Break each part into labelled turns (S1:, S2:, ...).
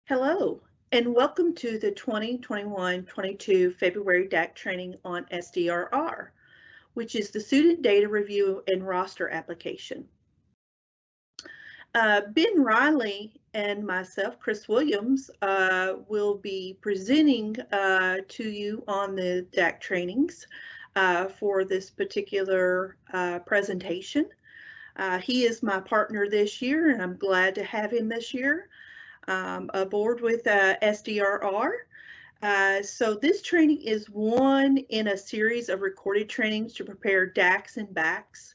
S1: Hello, and welcome to the 2021-22 February DAC training on SDRR, which is the Student Data Review and Roster Application. Ben Riley and myself, Chris Williams, will be presenting to you on the DAC trainings for this particular presentation. He is my partner this year, and I'm glad to have him this year aboard with SDRR. So this training is one in a series of recorded trainings to prepare DACs and BACs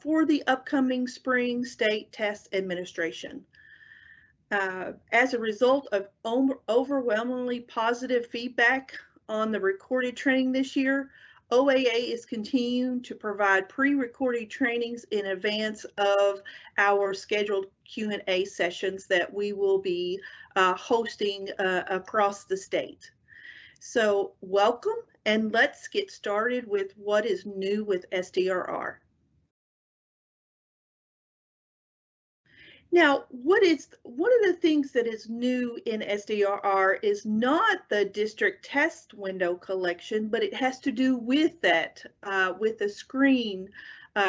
S1: for the upcoming spring state test administration. As a result of overwhelmingly positive feedback on the recorded training this year, OAA is continuing to provide pre-recorded trainings in advance of our scheduled Q&A sessions that we will be hosting across the state. So welcome, and let's get started with what is new with SDRR. Now, one of the things that is new in SDRR is not the district test window collection, but it has to do with that, with a screen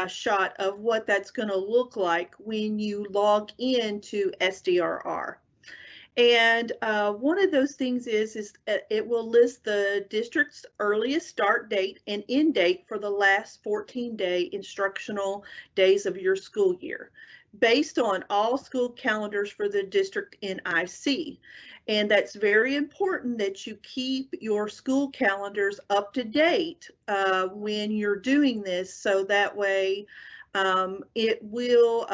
S1: shot of what that's going to look like when you log into SDRR. And one of those things is it will list the district's earliest start date and end date for the last 14-day instructional days of your school year, based on all school calendars for the district NIC. And that's very important that you keep your school calendars up to date when you're doing this, so that way it will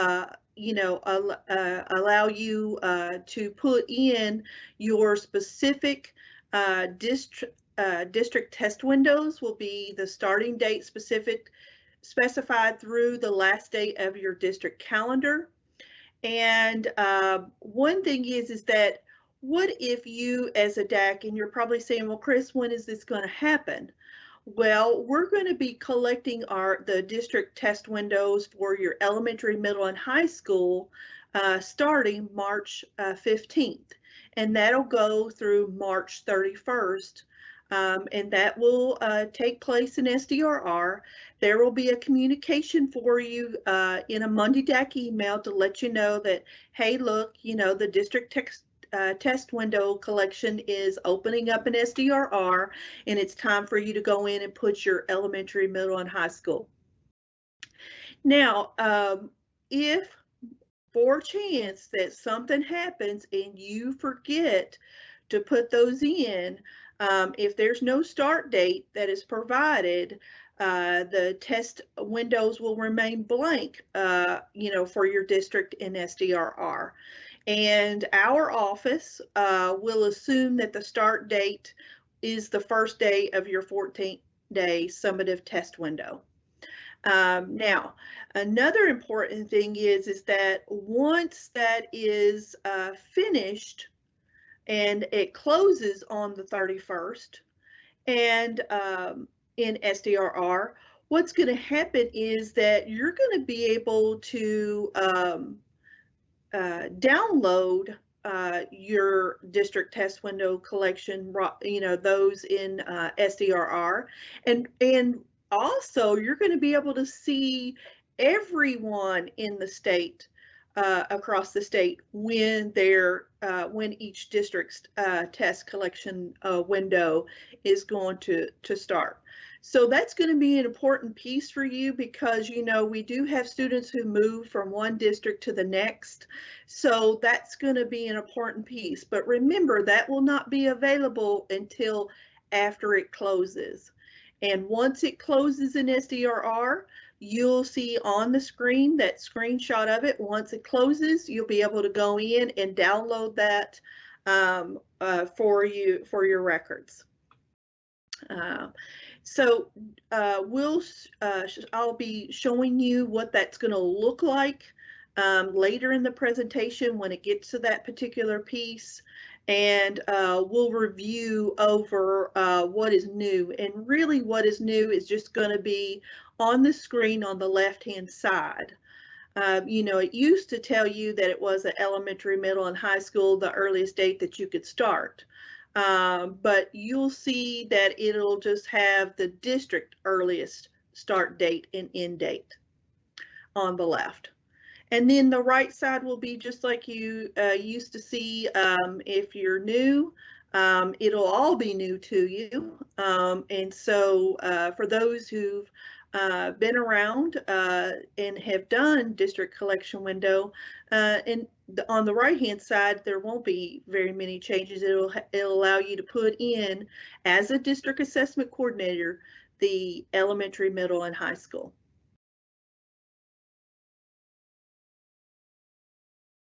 S1: allow you to put in your specific district test windows will be the starting date specified through the last day of your district calendar. And one thing is that what if you as a DAC, and you're probably saying, well, Chris, when is this going to happen? Well, we're going to be collecting the district test windows for your elementary, middle, and high school starting March 15th, and that'll go through March 31st. And that will take place in SDRR. There will be a communication for you in a Monday DAC email to let you know that, hey, look, the district test window collection is opening up in SDRR, and it's time for you to go in and put your elementary, middle, and high school. Now, if for chance that something happens and you forget to put those in, if there's no start date that is provided, the test windows will remain blank, for your district in SDRR. And our office will assume that the start date is the first day of your 14-day summative test window. Now, another important thing is that once that is finished, and it closes on the 31st, and in SDRR, what's going to happen is that you're going to be able to download your district test window collection, those in SDRR, and also you're going to be able to see everyone in the state, across the state, when each district's test collection window is going to start. So that's going to be an important piece for you, because we do have students who move from one district to the next, so that's going to be an important piece. But remember, that will not be available until after it closes. And once it closes in SDRR, you'll see on the screen that screenshot of it. Once it closes, you'll be able to go in and download that for your records. So I'll be showing you what that's going to look like later in the presentation when it gets to that particular piece, and we'll review over what is new. And really what is new is just going to be on the screen on the left-hand side. You know, it used to tell you that it was an elementary, middle, and high school, the earliest date that you could start. But you'll see that it'll just have the district earliest start date and end date on the left. And then the right side will be just like you used to see. If you're new, it'll all be new to you. And so for those who've been around and have done district collection window, and on the right hand side, there won't be very many changes. It'll allow you to put in, as a district assessment coordinator, the elementary, middle, and high school.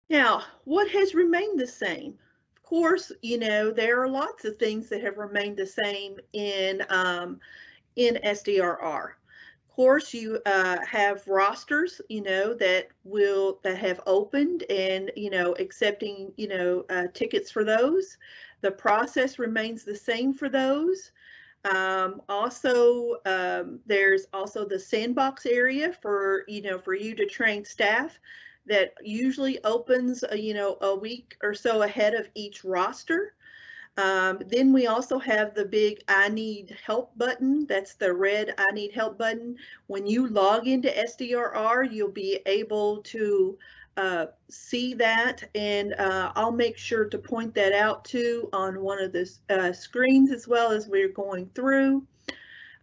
S1: Now, what has remained the same? Of course, you know, there are lots of things that have remained the same in SDRR. Of course, you have rosters, you know, that have opened and, you know, accepting, you know, tickets for those. The process remains the same for those. There's also the Sandbox area for, you know, for you to train staff that usually opens, you know, a week or so ahead of each roster. Then we also have the big I need help button. That's the red I need help button. When you log into SDRR, you'll be able to see that, and I'll make sure to point that out too on one of the screens as well as we're going through.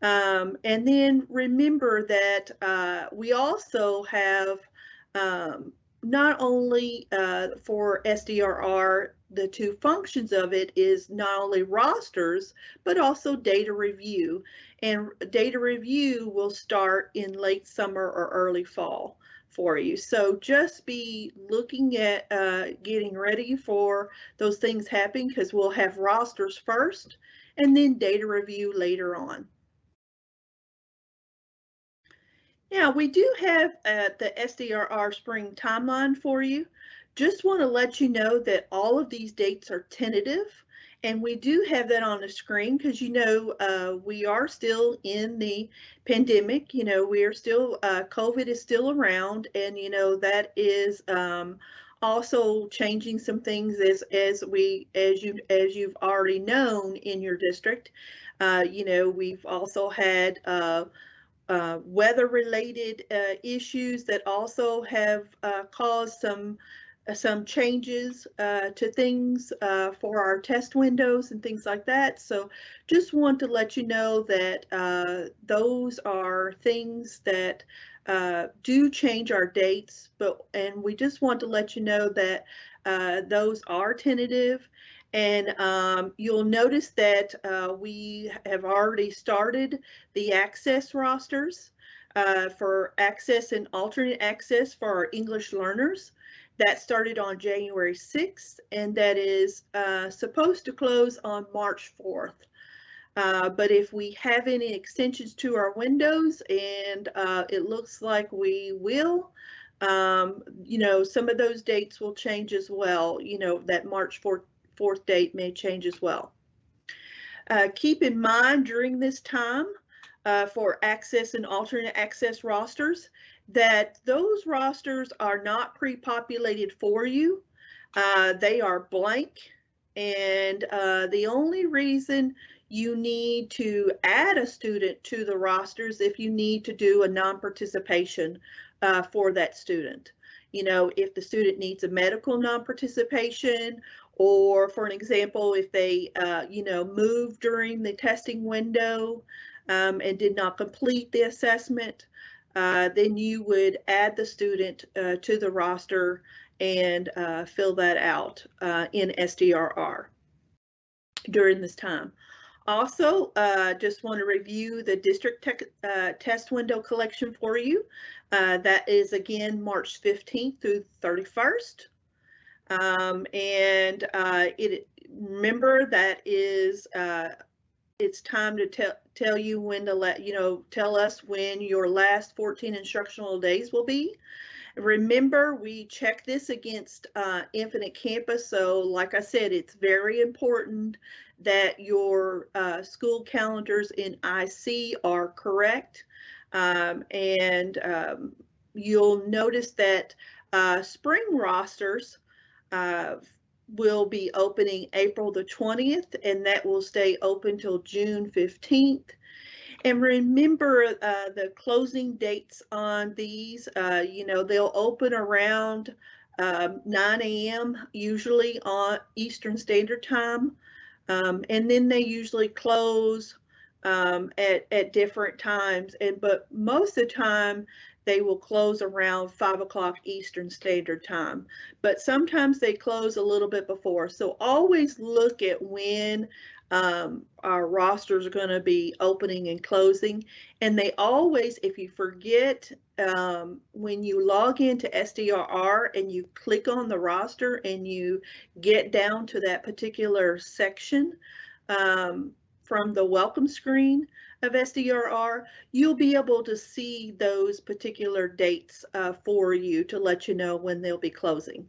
S1: And then remember that we also have not only for SDRR, the two functions of it is not only rosters, but also data review. And data review will start in late summer or early fall for you. So just be looking at getting ready for those things happening, because we'll have rosters first and then data review later on. Yeah, we do have the SDRR spring timeline for you. Just want to let you know that all of these dates are tentative, and we do have that on the screen because, you know, we are still in the pandemic. You know, we are still, COVID is still around, and, you know, that is also changing some things as you've already known in your district. You know, we've also had weather-related issues that also have caused some changes to things for our test windows and things like that. So just want to let you know that those are things that do change our dates, and we just want to let you know that those are tentative. And you'll notice that we have already started the access rosters for access and alternate access for our English learners. That started on January 6th, and that is supposed to close on March 4th. But if we have any extensions to our windows, and it looks like we will, you know, some of those dates will change as well. You know, that March 4th date may change as well. Keep in mind during this time for access and alternate access rosters that those rosters are not pre-populated for you. They are blank, and the only reason you need to add a student to the rosters if you need to do a non-participation for that student. You know, if the student needs a medical non-participation, or for an example, if they, you know, moved during the testing window and did not complete the assessment, then you would add the student to the roster and fill that out in SDRR during this time. Also, just want to review the district test window collection for you. That is again March 15th through 31st. Remember that is it's time to tell you when to tell us when your last 14 instructional days will be. Remember, we check this against Infinite Campus, so like I said, it's very important that your school calendars in IC are correct. you'll notice that spring rosters will be opening April the 20th, and that will stay open till June 15th. And remember the closing dates on these, you know, they'll open around 9 a.m. usually on Eastern Standard Time. And then they usually close at different times. But most of the time they will close around 5 o'clock Eastern Standard Time. But sometimes they close a little bit before. So always look at when our rosters are going to be opening and closing. And they always, if you forget, when you log into SDRR and you click on the roster and you get down to that particular section from the welcome screen of SDRR, you'll be able to see those particular dates for you to let you know when they'll be closing.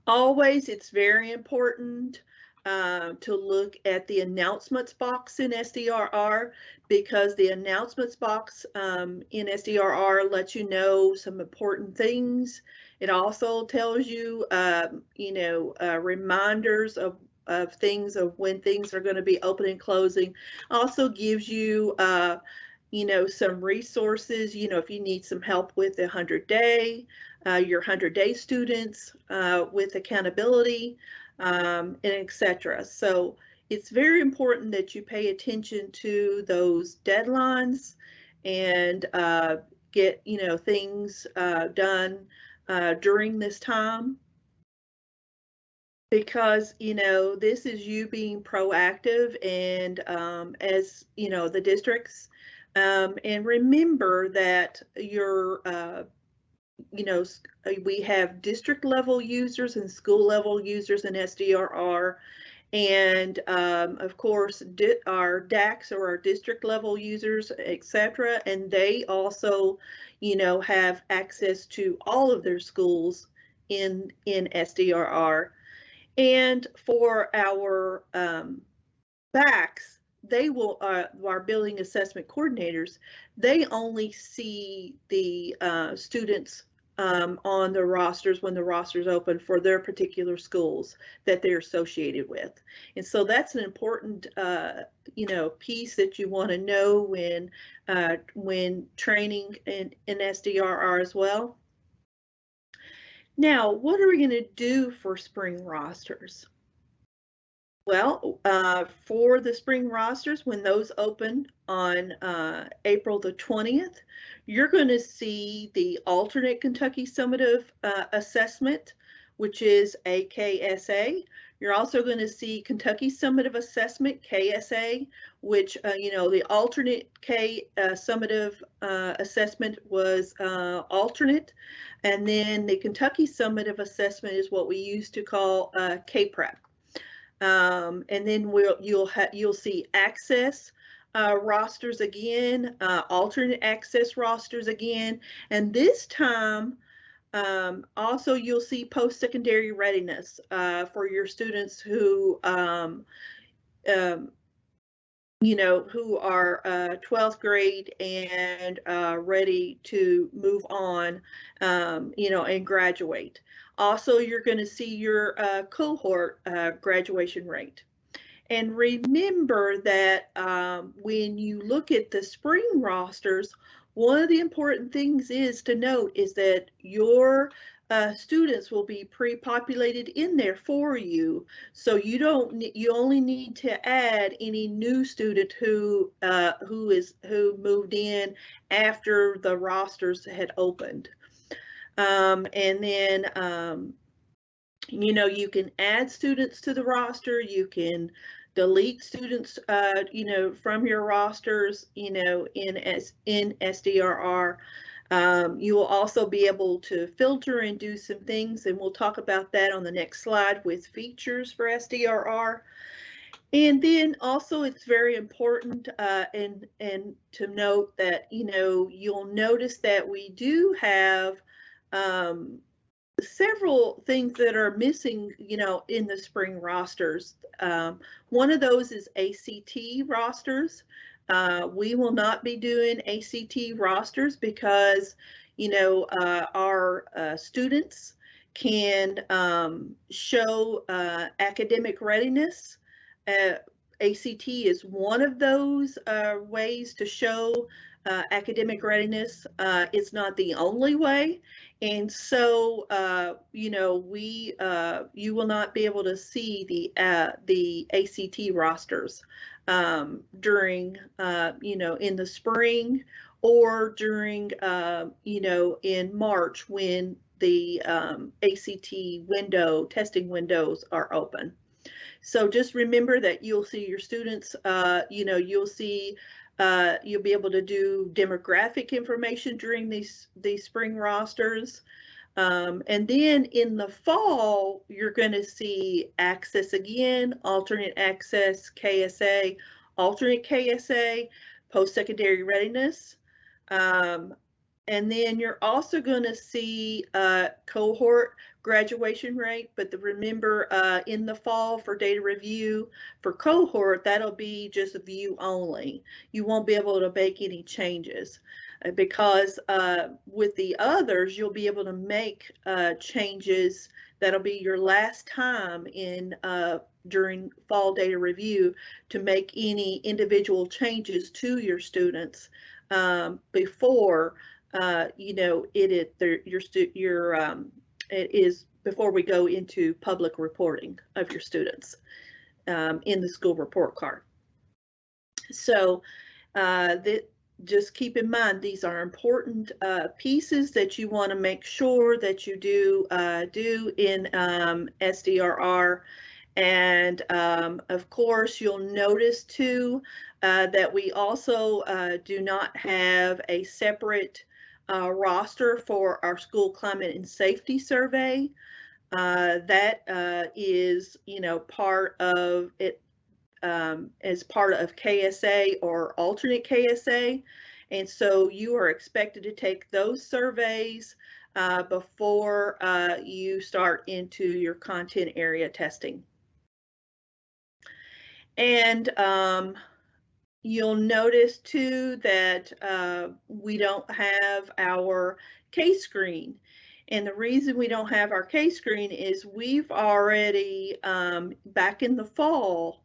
S1: Always, it's very important to look at the announcements box in SDRR, because the announcements box in SDRR lets you know some important things. It also tells you, you know, reminders of things, of when things are going to be open and closing. Also gives you, you know, some resources, you know, if you need some help with the 100-day, your 100-day students with accountability, and etc. So it's very important that you pay attention to those deadlines and get, you know, things done during this time, because, you know, this is you being proactive and as, you know, the districts, and remember that your you know, we have district level users and school level users in SDRR, and of course our DACs or our district level users, etc. And they also, you know, have access to all of their schools in SDRR. And for our BACs, they will, our building assessment coordinators, they only see the students on the rosters when the rosters open for their particular schools that they're associated with. And so that's an important, you know, piece that you want to know when training in SDRR as well. Now, what are we going to do for spring rosters? Well, for the spring rosters, when those open on April the 20th, you're going to see the alternate Kentucky Summative Assessment, which is AKSA. You're also going to see Kentucky Summative Assessment, KSA, which, you know, the alternate Summative Assessment was alternate. And then the Kentucky Summative Assessment is what we used to call KPrep. And then you'll see access rosters again, alternate access rosters again, and this time also you'll see post-secondary readiness for your students who you know, who are 12th grade and ready to move on, you know, and graduate. Also, you're going to see your cohort graduation rate. And remember that when you look at the spring rosters, one of the important things is to note is that your students will be pre-populated in there for you, so you only need to add any new student who moved in after the rosters had opened. And then you know, you can add students to the roster, you can delete students you know, from your rosters, you know, in SDRR. You will also be able to filter and do some things, and we'll talk about that on the next slide with features for SDRR. And then also it's very important and to note that, you know, you'll notice that we do have several things that are missing, you know, in the spring rosters. One of those is ACT rosters. We will not be doing ACT rosters because, you know, our students can show academic readiness. ACT is one of those ways to show academic readiness. It's not the only way. And so, you know, you will not be able to see the ACT rosters during, you know, in the spring or during, you know, in March when the ACT testing windows are open. So just remember that you'll see your students, you know, you'll be able to do demographic information during these spring rosters. And then in the fall, you're going to see access again, alternate access, KSA, alternate KSA, post-secondary readiness. And then you're also going to see cohort graduation rate, but remember in the fall for data review for cohort, that'll be just view only. You won't be able to make any changes because with the others, you'll be able to make changes. That'll be your last time in during fall data review to make any individual changes to your students before you know, it is before we go into public reporting of your students in the school report card. So just keep in mind, these are important pieces that you want to make sure that you do in SDRR. And of course, you'll notice too that we also do not have a separate roster for our school climate and safety survey. That is, you know, part of it as part of KSA or alternate KSA. And so you are expected to take those surveys before you start into your content area testing. And you'll notice too that we don't have our K-screen. And the reason we don't have our K-screen is we've already, back in the fall,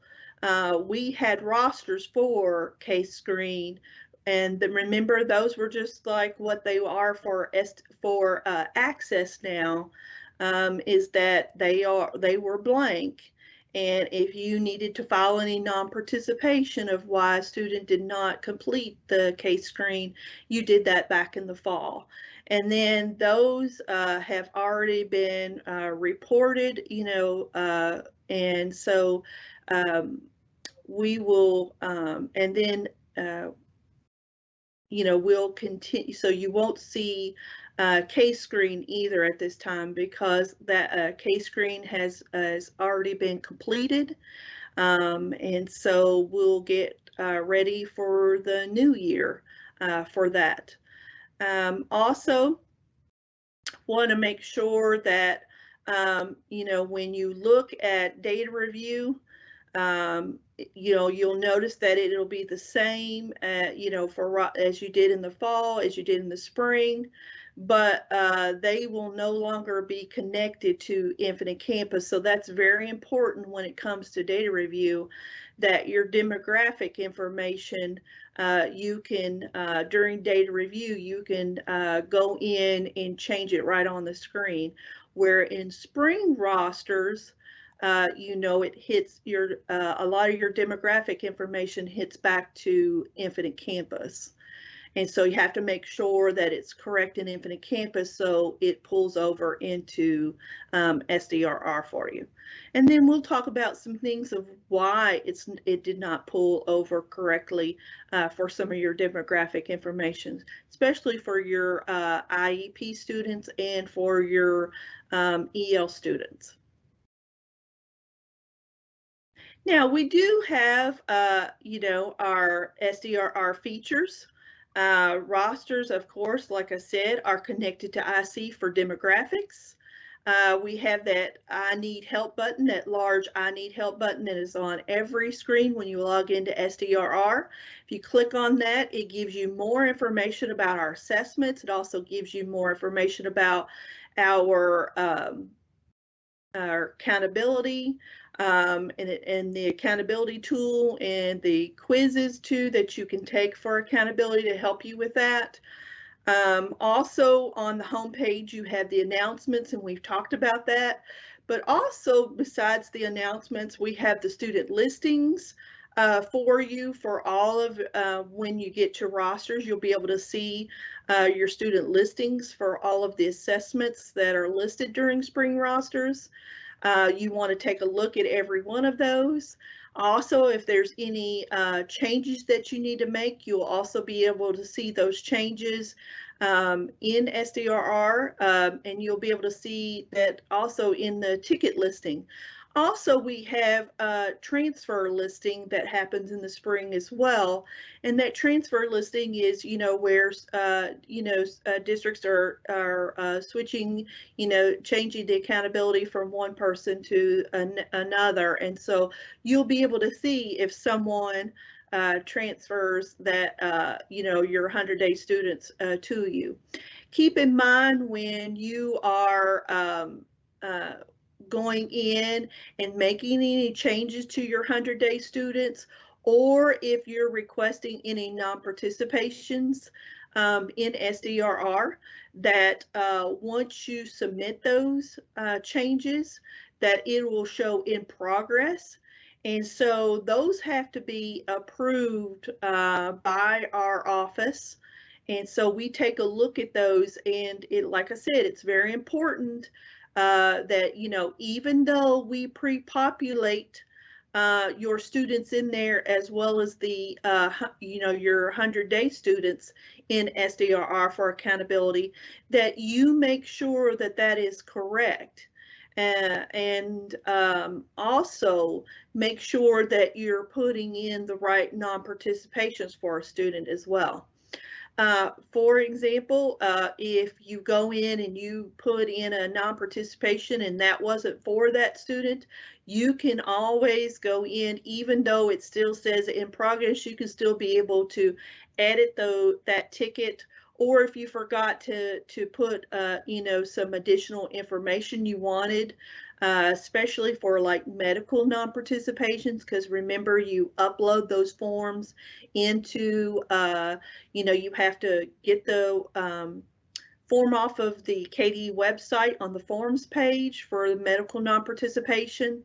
S1: we had rosters for K-screen. And remember, those were just like what they are for access now, is that they were blank. And if you needed to file any non-participation of why a student did not complete the K-screen, you did that back in the fall. And then those have already been reported, you know, and so we will, and then, you know, we'll continue. So you won't see K-screen either at this time because that K-screen has already been completed. And so we'll get ready for the new year for that. Also want to make sure that, you know, when you look at data review, you know, you'll notice that it'll be the same, you know, as you did in the fall, as you did in the spring, but they will no longer be connected to Infinite Campus. So that's very important when it comes to data review, that your demographic information, you can, during data review, you can go in and change it right on the screen. Where in spring rosters, you know, it hits your, a lot of your demographic information hits back to Infinite Campus. And so you have to make sure that it's correct in Infinite Campus so it pulls over into SDRR for you. And then we'll talk about some things of why it did not pull over correctly for some of your demographic information, especially for your IEP students and for your EL students. Now we do have, you know, our SDRR features. Rosters, of course, like I said, are connected to IC for demographics. We have that I need help button, that large I need help button that is on every screen when you log into SDRR. If you click on that, it gives you more information about our assessments. It also gives you more information about our accountability and the accountability tool and the quizzes too that you can take for accountability to help you with that. Also on the home page, you have the announcements, and we've talked about that. But also, besides the announcements, we have the student listings for you for all of when you get to rosters, you'll be able to see your student listings for all of the assessments that are listed during spring rosters. You want to take a look at every one of those. Also, if there's any changes that you need to make, you'll also be able to see those changes in SDRR, and you'll be able to see that also in the ticket listing. Also, we have a transfer listing that happens in the spring as well, and that transfer listing is, where districts are switching, changing the accountability from one person to another, and so you'll be able to see if someone transfers that your 100-day students to you. Keep in mind when you are going in and making any changes to your 100-day students, or if you're requesting any non-participations in SDRR, that once you submit those changes, that it will show in progress. And so those have to be approved by our office. And so we take a look at those, and like I said, it's very important that, even though we pre-populate your students in there, as well as the, your 100-day students in SDRR for accountability, that you make sure that that is correct. And also make sure that you're putting in the right non-participations for a student as well. For example, if you go in and you put in a non-participation and that wasn't for that student, you can always go in, even though it still says in progress, you can still be able to edit that ticket. Or if you forgot to put, some additional information you wanted, especially for like medical non-participations, because remember, you upload those forms into, you have to get the form off of the KD website on the forms page for the medical non-participation.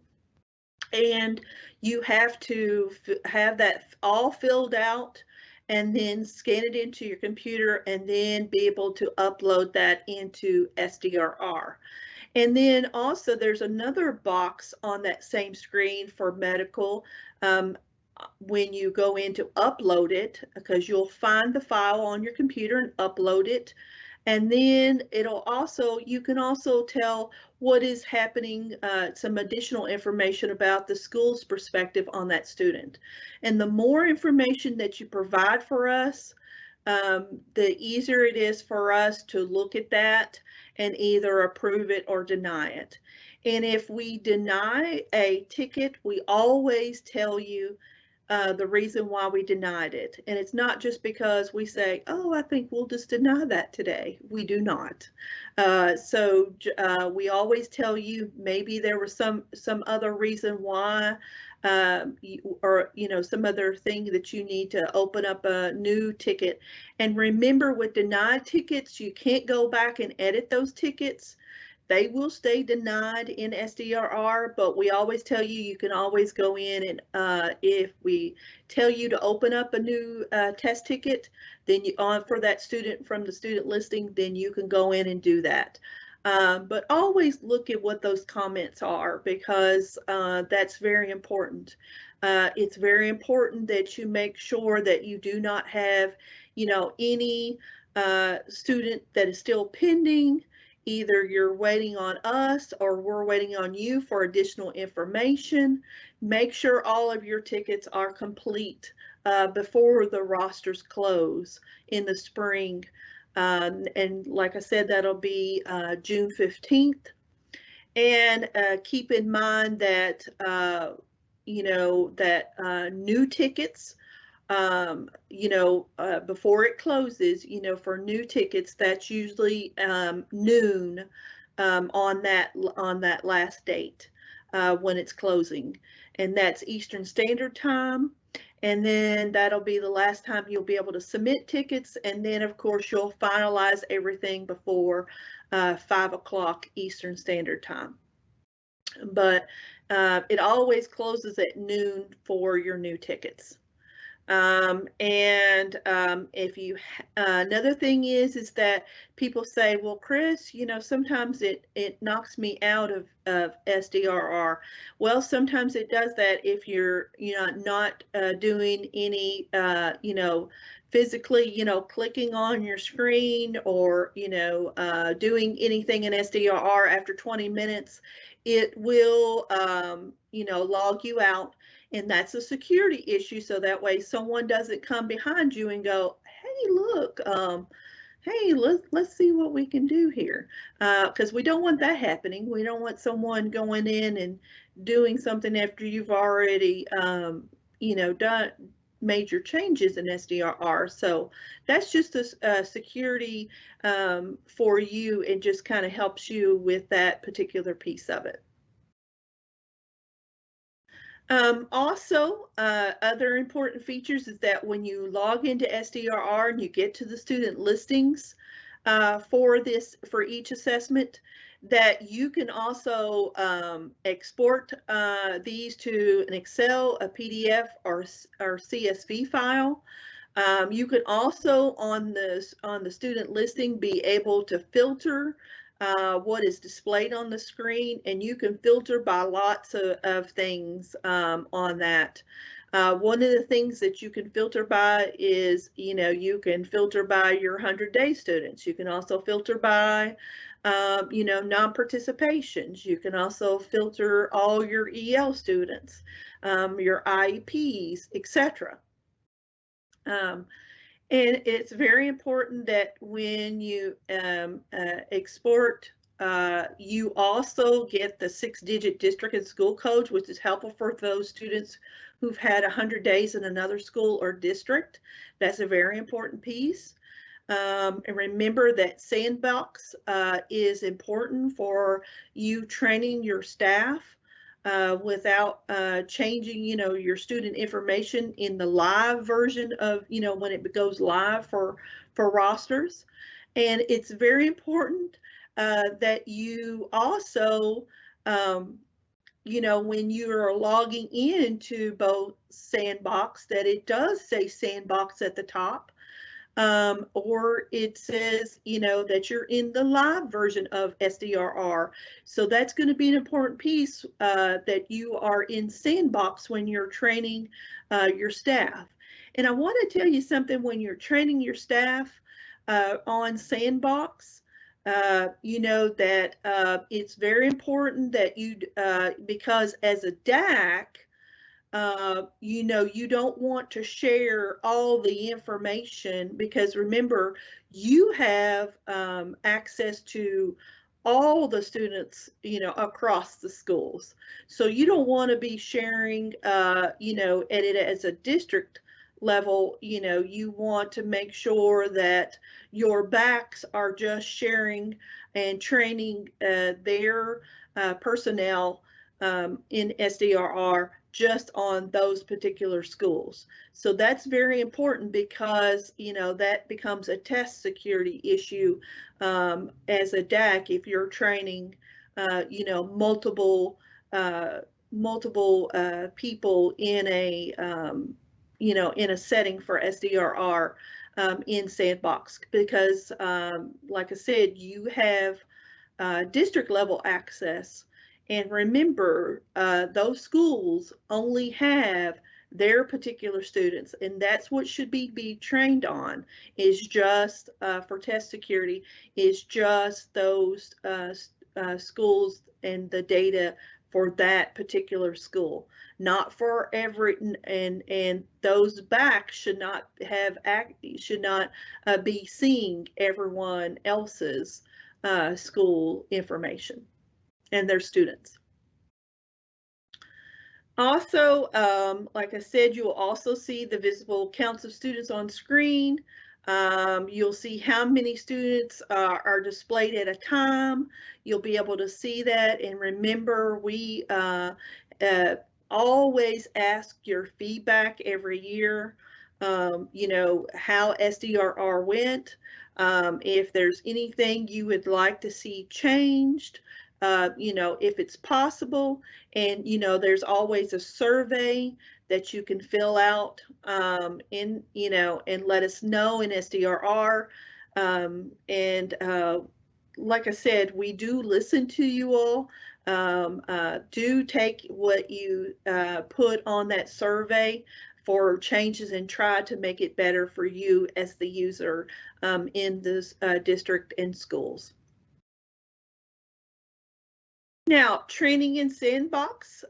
S1: And you have to have that all filled out and then scan it into your computer and then be able to upload that into SDRR. And then also there's another box on that same screen for medical when you go in to upload it, because you'll find the file on your computer and upload it. And then you can also tell what is happening, some additional information about the school's perspective on that student. And the more information that you provide for us, the easier it is for us to look at that and either approve it or deny it. And if we deny a ticket, we always tell you the reason why we denied it. And it's not just because we say, oh, I think we'll just deny that today. We do not. So we always tell you maybe there was some other reason why, or some other thing that you need to open up a new ticket. And remember, with denied tickets, you can't go back and edit those tickets. They will stay denied in SDRR, but we always tell you, you can always go in and if we tell you to open up a new test ticket, then for that student from the student listing, then you can go in and do that. But always look at what those comments are, because that's very important. It's very important that you make sure that you do not have, any student that is still pending. Either you're waiting on us or we're waiting on you for additional information. Make sure all of your tickets are complete before the rosters close in the spring. And like I said, that'll be June 15th. And keep in mind that, new tickets, before it closes, for new tickets, that's usually noon on that last date when it's closing, and that's Eastern Standard Time. And then that'll be the last time you'll be able to submit tickets, and then of course you'll finalize everything before 5 o'clock Eastern Standard Time. But it always closes at noon for your new tickets. If you, another thing is that people say, well, Chris, sometimes it knocks me out of SDRR. Well, sometimes it does that if you're, not doing any, physically, clicking on your screen or, doing anything in SDRR after 20 minutes, it will, log you out. And that's a security issue. So that way someone doesn't come behind you and go, hey, look, hey, let's see what we can do here. Because we don't want that happening. We don't want someone going in and doing something after you've already, done major changes in SDRR. So that's just a security for you, and just kind of helps you with that particular piece of it. Also, other important features is that when you log into SDRR and you get to the student listings for each assessment, that you can also export these to an Excel, a PDF, or CSV file. You can also on the student listing be able to filter what is displayed on the screen, and you can filter by lots of things on that. One of the things that you can filter by is, you can filter by your 100-day students. You can also filter by, non-participations. You can also filter all your EL students, your IEPs, etc. And it's very important that when you export, you also get the 6-digit district and school codes, which is helpful for those students who've had 100 days in another school or district. That's a very important piece. And remember that Sandbox is important for you training your staff without changing, your student information in the live version of, when it goes live for rosters. And it's very important that you also, when you are logging into both Sandbox, that it does say Sandbox at the top. Or it says, that you're in the live version of SDRR. So that's going to be an important piece that you are in Sandbox when you're training your staff. And I want to tell you something, when you're training your staff on Sandbox, that it's very important that you, because as a DAC, you don't want to share all the information, because remember, you have access to all the students, across the schools. So you don't want to be sharing, at it as a district level. You want to make sure that your BACs are just sharing and training their personnel in SDRR just on those particular schools. So that's very important, because that becomes a test security issue as a DAC if you're training multiple people in a in a setting for SDRR in Sandbox, because like I said, you have district level access. And remember, those schools only have their particular students, and that's what should be trained on, is just for test security, is just those schools and the data for that particular school, not for every, and those BACs should not be seeing everyone else's school information. and their students. Also, like I said, you'll also see the visible counts of students on screen. You'll see how many students are displayed at a time. You'll be able to see that. And remember, we always ask your feedback every year. You know, how SDRR went. If there's anything you would like to see changed, you know, if it's possible. And, you know, there's always a survey that you can fill out in, you know, and let us know in SDRR. Like I said, we do listen to you all. Do take what you put on that survey for changes and try to make it better for you as the user in this district and schools. Now, training in Sandbox,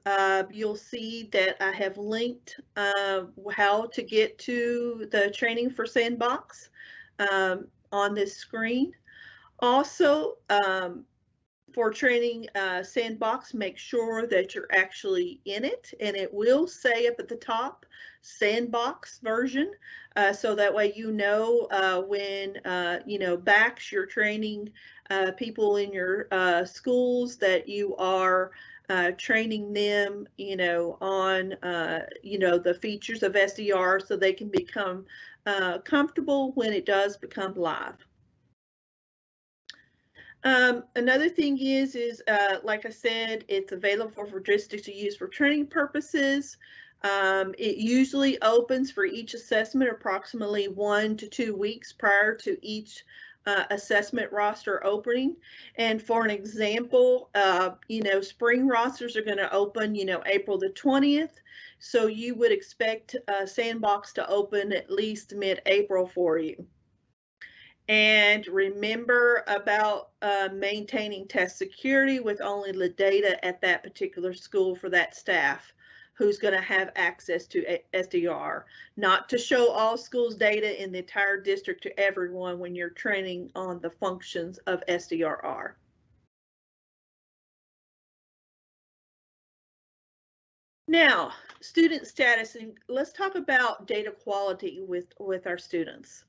S1: you'll see that I have linked how to get to the training for Sandbox on this screen. Also, for training Sandbox, make sure that you're actually in it, and it will say up at the top, Sandbox version, so that way you know when you know, BACs, you're training people in your schools, that you are training them, you know, on you know, the features of SDR, so they can become comfortable when it does become live. Another thing is like I said, it's available for districts to use for training purposes. It usually opens for each assessment approximately 1 to 2 weeks prior to each assessment roster opening. And for an example, you know, spring rosters are going to open, you know, April the 20th. So you would expect Sandbox to open at least mid-April for you. And remember about maintaining test security with only the data at that particular school for that staff who's going to have access to SDR, not to show all schools' data in the entire district to everyone when you're training on the functions of SDRR. Now, student status, and let's talk about data quality with our students.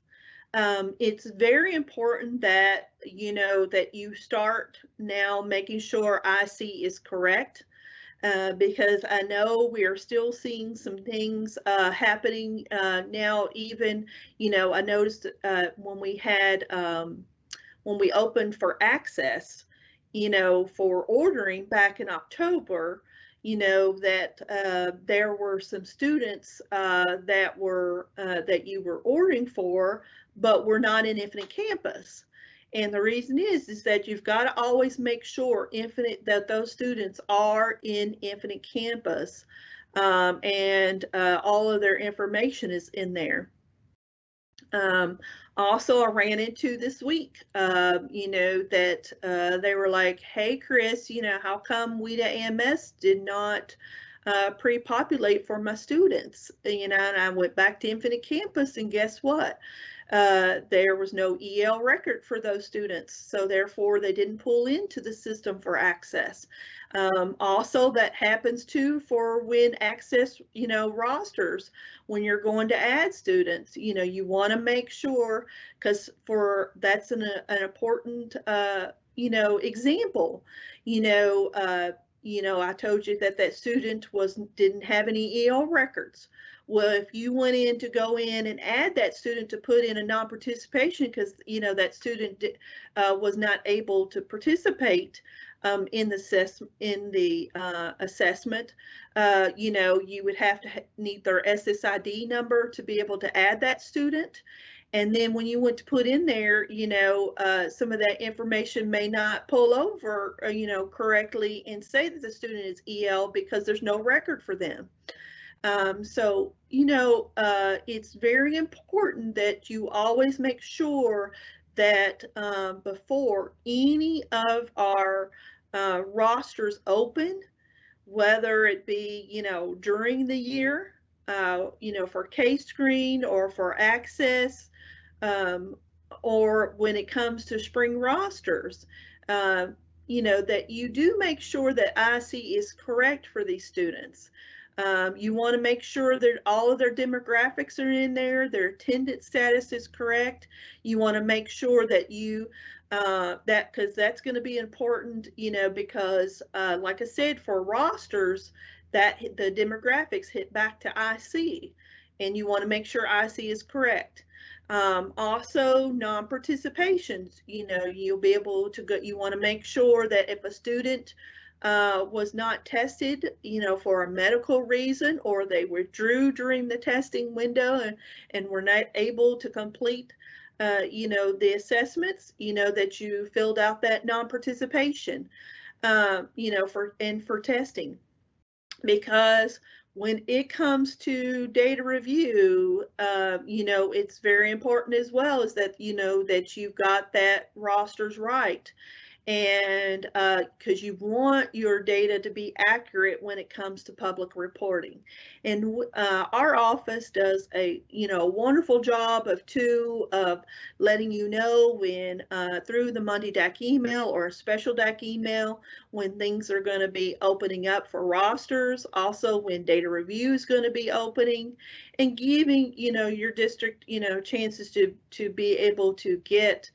S1: It's very important that, you know, that you start now making sure IC is correct, because I know we are still seeing some things happening now. Even, you know, I noticed when we had, when we opened for access, you know, for ordering back in October, you know, that there were some students that you were ordering for, but were not in Infinite Campus. And the reason is that you've got to always make sure that those students are in Infinite Campus, and all of their information is in there. Also, I ran into this week, you know, that they were like, hey, Chris, you know, how come WIDA AMS did not pre-populate for my students? You know, and I went back to Infinite Campus, and guess what? There was no EL record for those students, so therefore they didn't pull into the system for access. Also, that happens too for when access, you know, rosters, when you're going to add students, you know, you want to make sure, because that's an important, you know, example, you know, I told you that student didn't have any EL records. Well, if you went in to go in and add that student to put in a non-participation because, you know, that student was not able to participate in the assessment, you know, you would have to need their SSID number to be able to add that student. And then when you went to put in there, you know, some of that information may not pull over, you know, correctly and say that the student is EL because there's no record for them. So, you know, it's very important that you always make sure that before any of our rosters open, whether it be, you know, during the year, you know, for K-Screen or for access, or when it comes to spring rosters, that you do make sure that IC is correct for these students. You want to make sure that all of their demographics are in there, their attendance status is correct. You want to make sure that because that's going to be important, because like I said, for rosters, that the demographics hit back to IC, and you want to make sure IC is correct. Also, non-participations, you'll be able to go, you want to make sure that if a student was not tested, for a medical reason, or they withdrew during the testing window and were not able to complete, the assessments, that you filled out that non-participation, for testing. Because when it comes to data review, it's very important as well is that, that you've got that rosters right. And because you want your data to be accurate when it comes to public reporting. And our office does a wonderful job of letting you know when through the Monday DAC email or a special DAC email when things are going to be opening up for rosters, also when data review is going to be opening, and giving your district chances to be able to get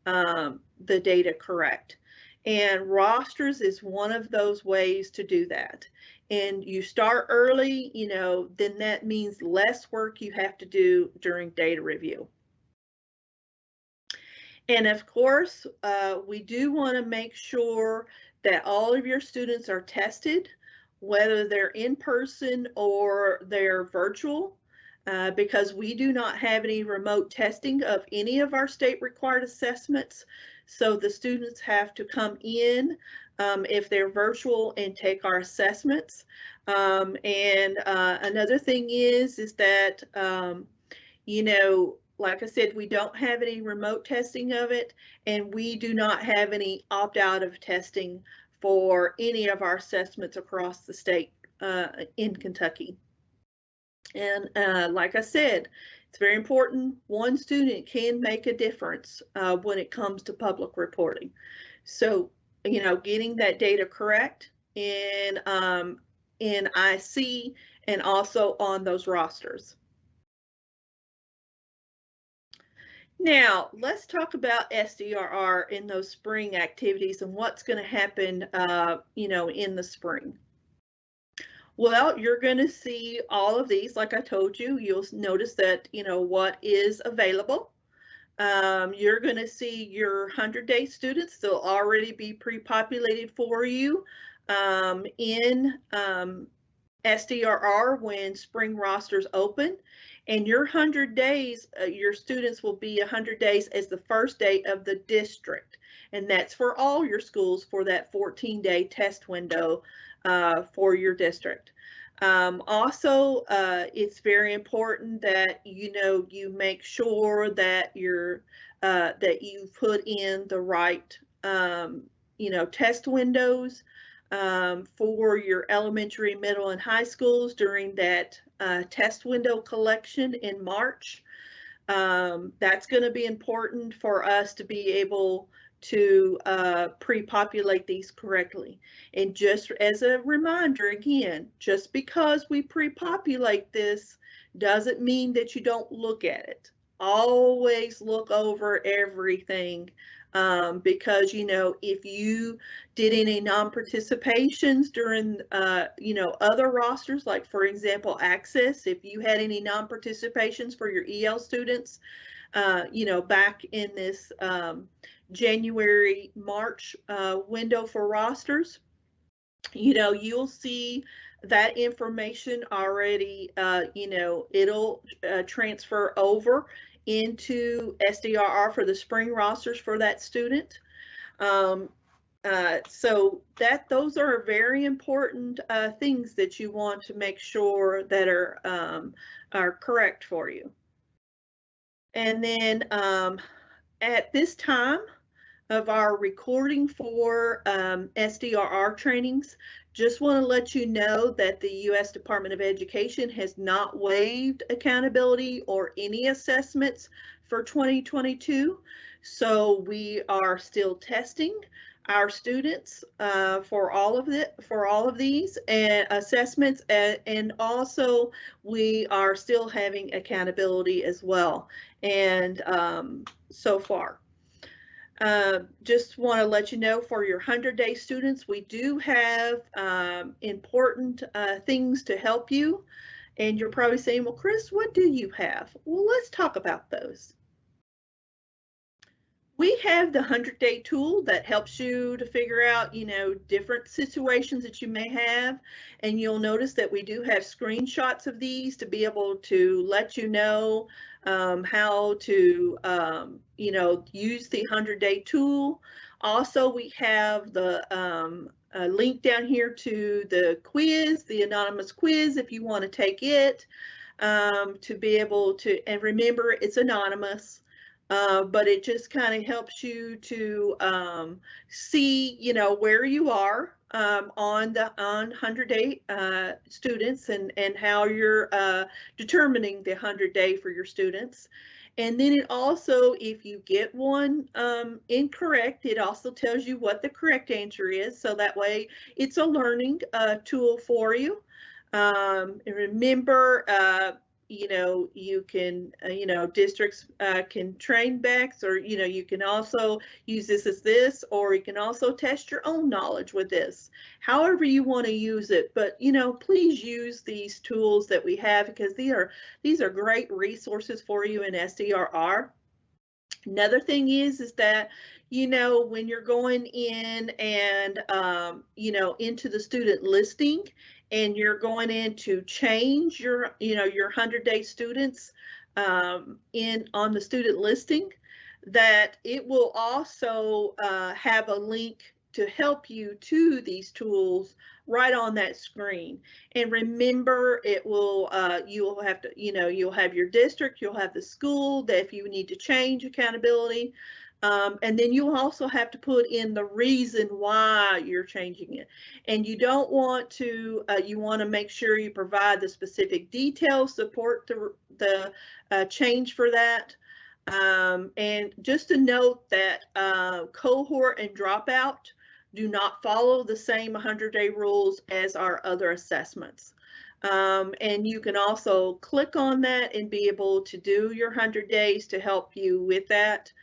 S1: the data correct. And rosters is one of those ways to do that. And you start early, then that means less work you have to do during data review. And of course, we do want to make sure that all of your students are tested, whether they're in person or they're virtual, because we do not have any remote testing of any of our state required assessments. So the students have to come in if they're virtual and take our assessments. And another thing is that, like I said, we don't have any remote testing of it, and we do not have any opt-out of testing for any of our assessments across the state in Kentucky. And like I said, it's very important. One student can make a difference when it comes to public reporting. So, getting that data correct in IC and also on those rosters. Now, let's talk about SDRR in those spring activities and what's going to happen, in the spring. Well, you're going to see all of these. Like I told you, you'll notice that, what is available. You're going to see your 100-day students. They'll already be pre-populated for you in SDRR when spring rosters open. And your 100 days, your students will be 100 days as the first day of the district. And that's for all your schools for that 14-day test window for your district. Also, it's very important that you make sure that that you put in the right test windows for your elementary, middle, and high schools during that test window collection in March. That's going to be important for us to be able to pre-populate these correctly. And just as a reminder, again, just because we pre-populate this doesn't mean that you don't look at it. Always look over everything because, if you did any non-participations during, other rosters, like for example, Access, if you had any non-participations for your EL students, back in this January, March window for rosters, you'll see that information already, it'll transfer over into SDRR for the spring rosters for that student. So those are very important things that you want to make sure that are correct for you. And then at this time of our recording for SDRR trainings, just want to let you know that the U.S. Department of Education has not waived accountability or any assessments for 2022. So we are still testing. our students for all of these and assessments, and also we are still having accountability as well. And so far, just want to let you know, for your 100-day students, we do have important things to help you. And you're probably saying, well, Chris, what do you have? Well, let's talk about those. We have the 100-day tool that helps you to figure out, different situations that you may have. And you'll notice that we do have screenshots of these to be able to let you know how to, use the 100-day tool. Also, we have the link down here to the quiz, the anonymous quiz, if you want to take it, to be able to, and remember, it's anonymous. But it just kind of helps you to see, where you are on 100-day students, and how you're determining the 100-day for your students. And then it also, if you get one incorrect, it also tells you what the correct answer is. So that way it's a learning tool for you. And remember, you can, districts can train backs, or, you can also use this as this, or you can also test your own knowledge with this, however you want to use it. But, please use these tools that we have, because these are great resources for you in SDRR. Another thing is that, when you're going in and, into the student listing, and you're going in to change your 100-day students on the student listing, that it will also have a link to help you to these tools right on that screen. And remember, it will, you'll have to, you'll have your district, you'll have the school, that if you need to change accountability, and then you also have to put in the reason why you're changing it. And you don't want to, you want to make sure you provide the specific details, support the change for that. And just to note that cohort and dropout do not follow the same 100-day rules as our other assessments. And you can also click on that and be able to do your 100 days to help you with that.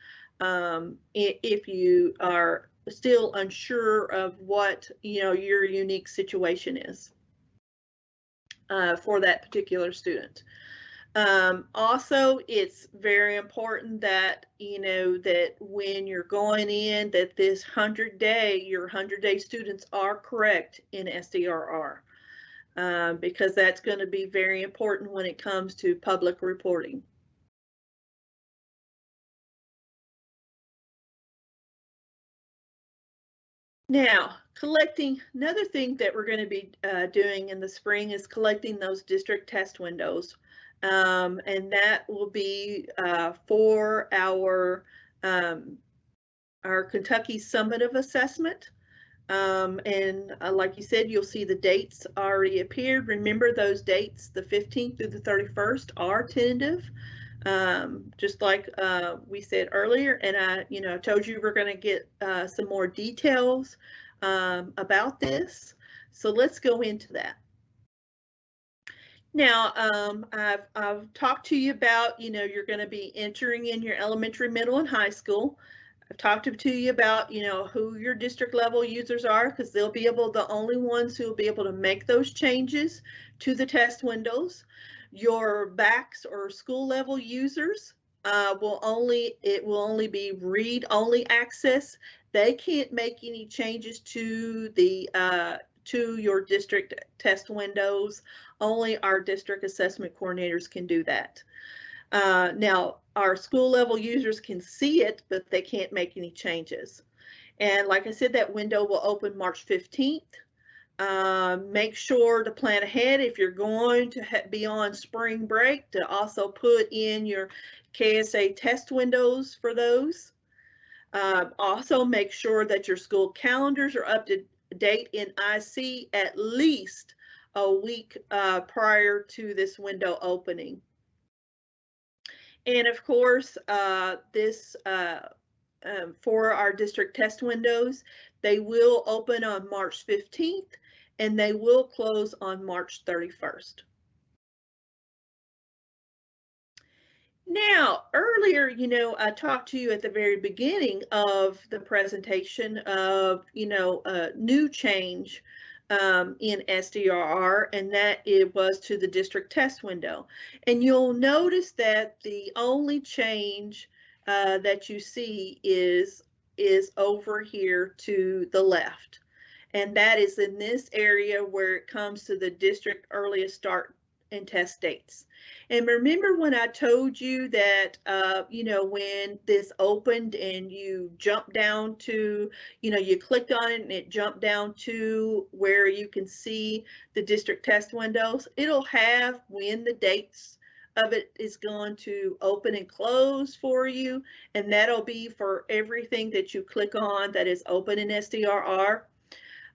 S1: If you are still unsure of what, your unique situation is for that particular student. Also, it's very important that, that when you're going in, that this your 100-day students are correct in SDRR, because that's going to be very important when it comes to public reporting. Now, another thing that we're going to be doing in the spring is collecting those district test windows. And that will be for our Kentucky Summative Assessment. And like you said, you'll see the dates already appeared. Remember, those dates, the 15th through the 31st, are tentative. Just like we said earlier, and I told you we're going to get some more details about this. So let's go into that. Now, I've talked to you about, you're going to be entering in your elementary, middle, and high school. I've talked to you about, who your district level users are, because they'll be the only ones who will be able to make those changes to the test windows. Your BACs, or school level users, it will only be read-only access. They can't make any changes to your district test windows. Only our district assessment coordinators can do that. Now, our school level users can see it, but they can't make any changes. And like I said, that window will open March 15th. Make sure to plan ahead if you're going to be on spring break, to also put in your KSA test windows for those. Also, make sure that your school calendars are up to date in IC at least a week prior to this window opening. And of course, for our district test windows, They will open on March 15th and they will close on March 31st. Now, earlier, you know, I talked to you at the very beginning of the presentation of, you know, a new change in SDRR, and that it was to the district test window. And you'll notice that the only change that you see is over here to the left. And that is in this area where it comes to the district earliest start and test dates. And remember when I told you that, you know, when this opened and you jumped down to, you know, you clicked on it and it jumped down to where you can see the district test windows, it'll have when the dates of it is going to open and close for you. And that'll be for everything that you click on that is open in SDRR.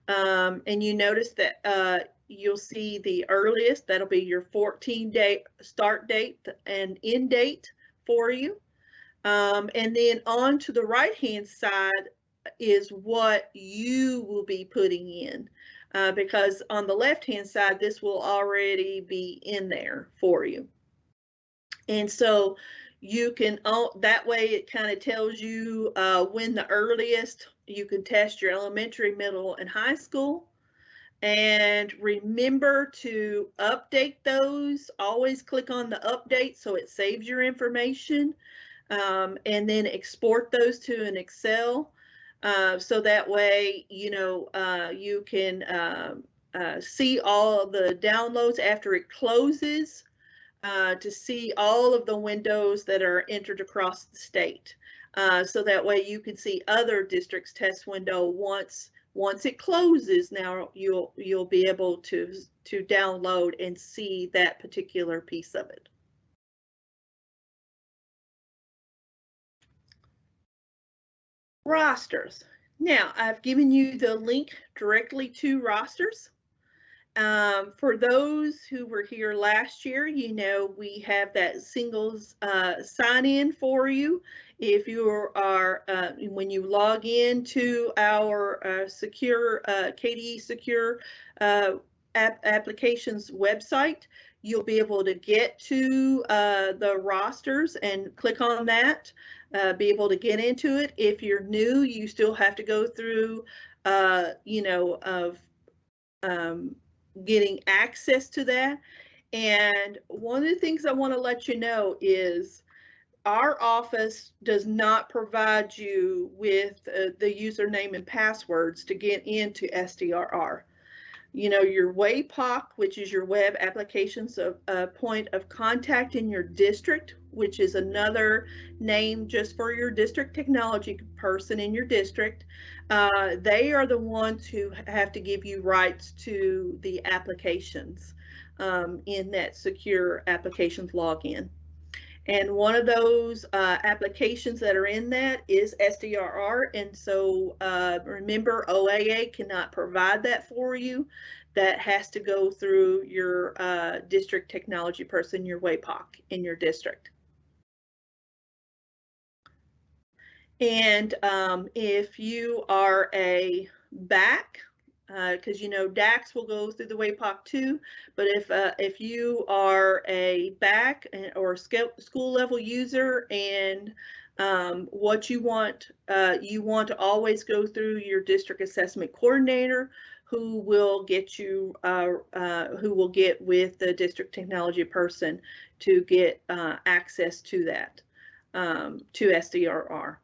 S1: And you notice that you'll see the earliest, that'll be your 14-day start date and end date for you. And then on to the right-hand side is what you will be putting in, because on the left-hand side, this will already be in there for you. And so you can, that way it kind of tells you when the earliest you can test your elementary, middle, and high school. And remember to update those. Always click on the update so it saves your information. And then export those to an Excel. So that way, you know, you can see all the downloads after it closes. To see all of the windows that are entered across the state. So that way you can see other districts' test window once it closes. Now you'll be able to download and see that particular piece of it. Rosters. Now I've given you the link directly to rosters. For those who were here last year, you know, we have that singles sign-in for you. If you are, when you log in to our secure, KDE Secure applications website, you'll be able to get to the rosters and click on that, be able to get into it. If you're new, you still have to go through, you know, of getting access to that. And one of the things I want to let you know is our office does not provide you with the username and passwords to get into SDRR. You know, your WAPOC, which is your web applications of point of contact in your district, which is another name just for your district technology person in your district. They are the ones who have to give you rights to the applications in that secure applications login. And one of those applications that are in that is SDRR. And so remember, OAA cannot provide that for you. That has to go through your district technology person, your WAPOC in your district. And if you are a BAC, because you know DACs will go through the WAPOC too, but if you are a BAC or school level user and what you want to always go through your district assessment coordinator, who will get you who will get with the district technology person to get access to that to SDRR.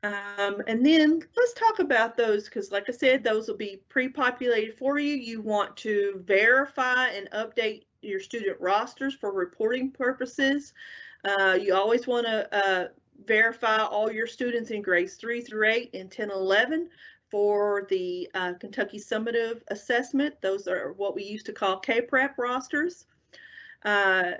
S1: And then let's talk about those, because like I said, those will be pre-populated for you. You want to verify and update your student rosters for reporting purposes. You always want to verify all your students in grades 3 through 8 and 10 and 11 for the Kentucky Summative Assessment. Those are what we used to call K-Prep rosters.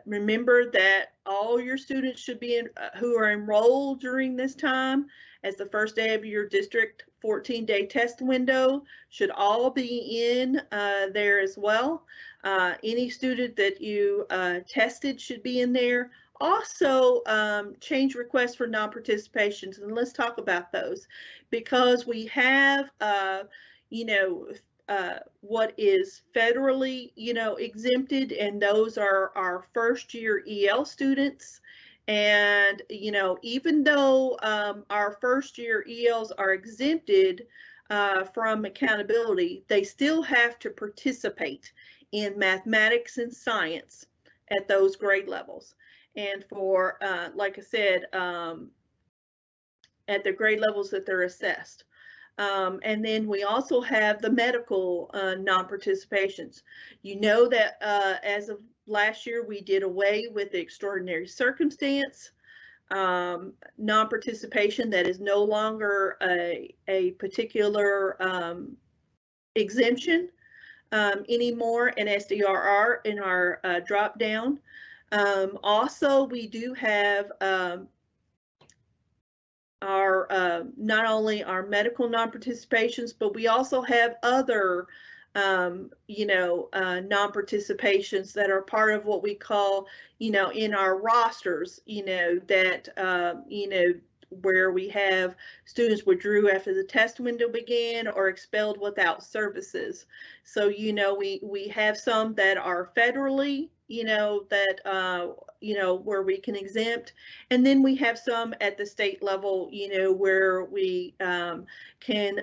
S1: Remember that all your students should be who are enrolled during this time as the first day of your district 14-day test window should all be in there as well. Any student that you tested should be in there. also change requests for non-participations, and let's talk about those, because we have, you know, what is federally, exempted, and those are our first-year EL students. And, even though our first-year ELs are exempted from accountability, they still have to participate in mathematics and science at those grade levels. And for, like I said, at the grade levels that they're assessed. And then we also have the medical non-participations. You know that as of last year, we did away with the extraordinary circumstance non-participation. That is no longer a particular exemption anymore in SDRR in our drop down. Also, we do have our not only our medical non-participations, but we also have other non-participations that are part of what we call, in our rosters, that where we have students withdrew after the test window began or expelled without services. So, we have some that are federally, that, where we can exempt. And then we have some at the state level, where we can,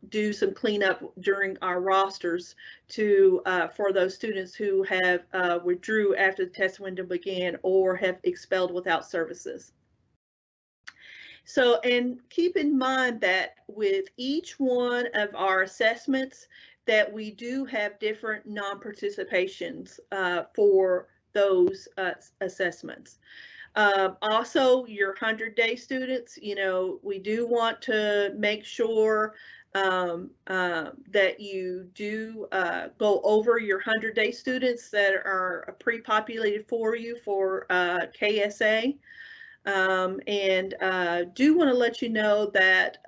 S1: do some cleanup during our rosters to for those students who have withdrew after the test window began or have expelled without services. So, and keep in mind that with each one of our assessments, that we do have different non-participations for those assessments. Also, your 100-day students, we do want to make sure that you do go over your 100-day students that are pre-populated for you for KSA. And do want to let you know that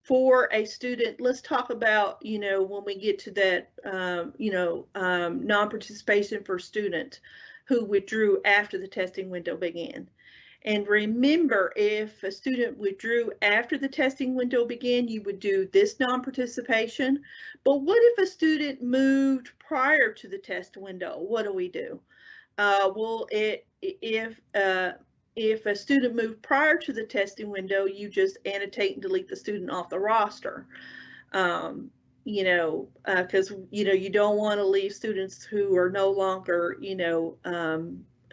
S1: for a student, let's talk about, when we get to that, non-participation for student who withdrew after the testing window began. And remember, if a student withdrew after the testing window began, you would do this non-participation. But what if a student moved prior to the test window? What do we do? Well, if a student moved prior to the testing window, you just annotate and delete the student off the roster. Because you don't want to leave students who are no longer,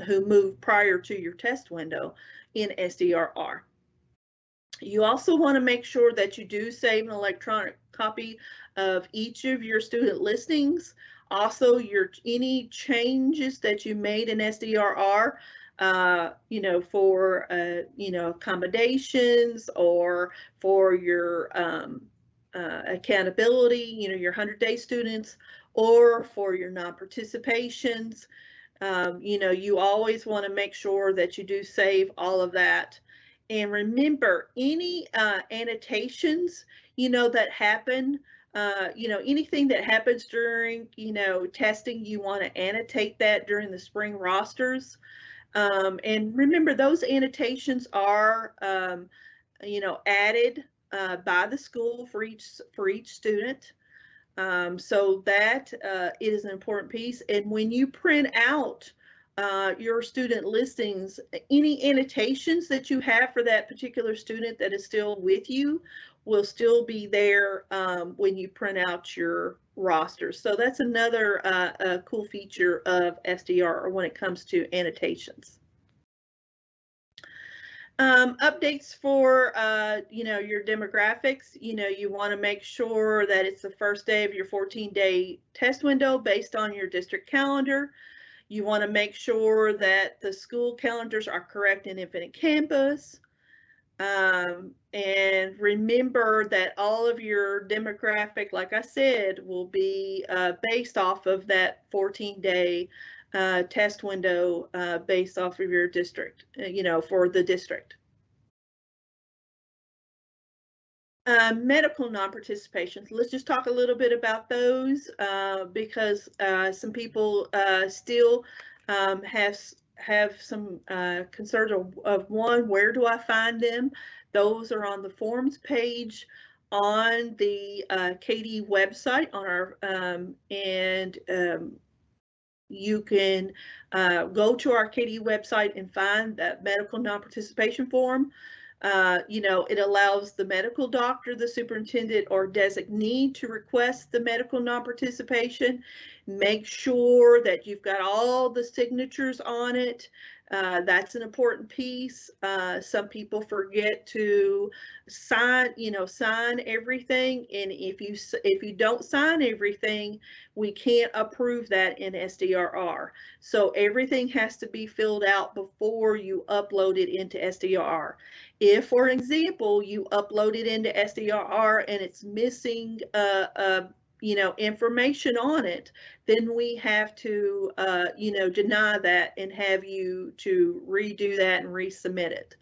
S1: who moved prior to your test window in SDRR. You also want to make sure that you do save an electronic copy of each of your student listings. Also, any changes that you made in SDRR, for accommodations or for your accountability, your 100-day students, or for your non-participations. You always want to make sure that you do save all of that. And remember, any annotations, that happen, anything that happens during, testing, you want to annotate that during the spring rosters. And remember, those annotations are, added by the school for each student. So that is an important piece. And when you print out your student listings, any annotations that you have for that particular student that is still with you will still be there when you print out your roster. So that's another cool feature of SDR when it comes to annotations. Updates for, your demographics. You want to make sure that it's the first day of your 14-day test window based on your district calendar. You want to make sure that the school calendars are correct in Infinite Campus. And remember that all of your demographic, like I said, will be based off of that 14-day test window based off of your district, for the district. Medical non-participation. Let's just talk a little bit about those because some people still have some concerns of one, where do I find them? Those are on the forms page on the KD website on our you can go to our KD website and find that medical non-participation form. It allows the medical doctor, the superintendent, or designee to request the medical non-participation. Make sure that you've got all the signatures on it. That's an important piece. Some people forget to sign everything, and if you don't sign everything, we can't approve that in SDRR. So everything has to be filled out before you upload it into SDRR. If, for example, you upload it into SDRR and it's missing information on it, then we have to deny that and have you to redo that and resubmit it.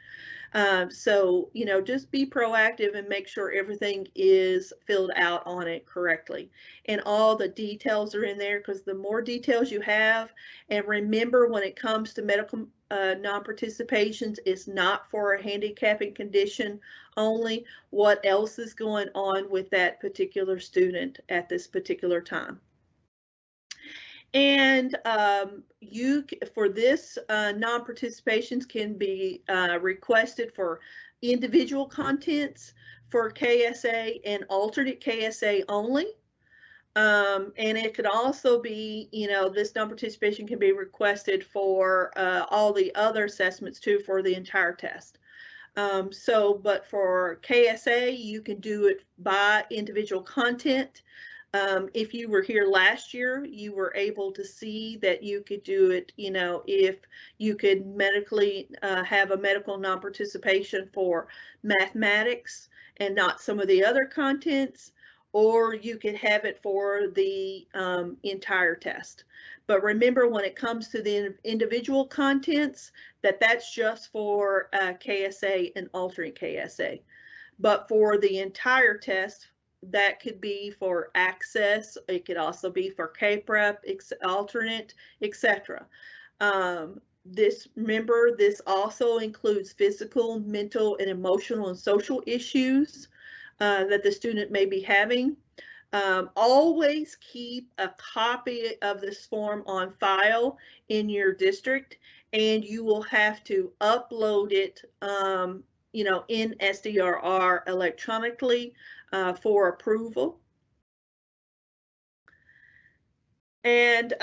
S1: So just be proactive and make sure everything is filled out on it correctly. And all the details are in there, because the more details you have, and remember, when it comes to medical non-participations, it's not for a handicapping condition only. What else is going on with that particular student at this particular time? And for this, non-participations can be requested for individual contents for KSA and alternate KSA only. And it could also be, this non-participation can be requested for all the other assessments too, for the entire test. But for KSA, you can do it by individual content. If you were here last year, you were able to see that you could do it, if you could medically have a medical non-participation for mathematics and not some of the other contents, or you could have it for the entire test. But remember, when it comes to the individual contents, that's just for KSA and alternate KSA. But for the entire test, that could be for access. It could also be for K-Prep, alternate, etc. Remember, this also includes physical, mental, and emotional and social issues that the student may be having. Always keep a copy of this form on file in your district, and you will have to upload it in SDRR electronically for approval. And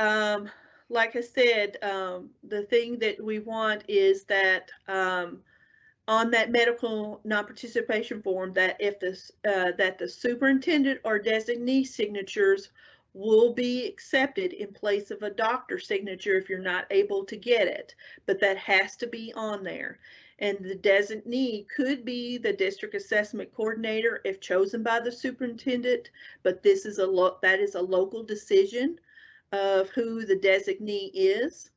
S1: like I said, the thing that we want is that on that medical non-participation form, that if that the superintendent or designee signatures will be accepted in place of a doctor's signature if you're not able to get it, but that has to be on there. And the designee could be the district assessment coordinator if chosen by the superintendent, but that is a local decision of who the designee is.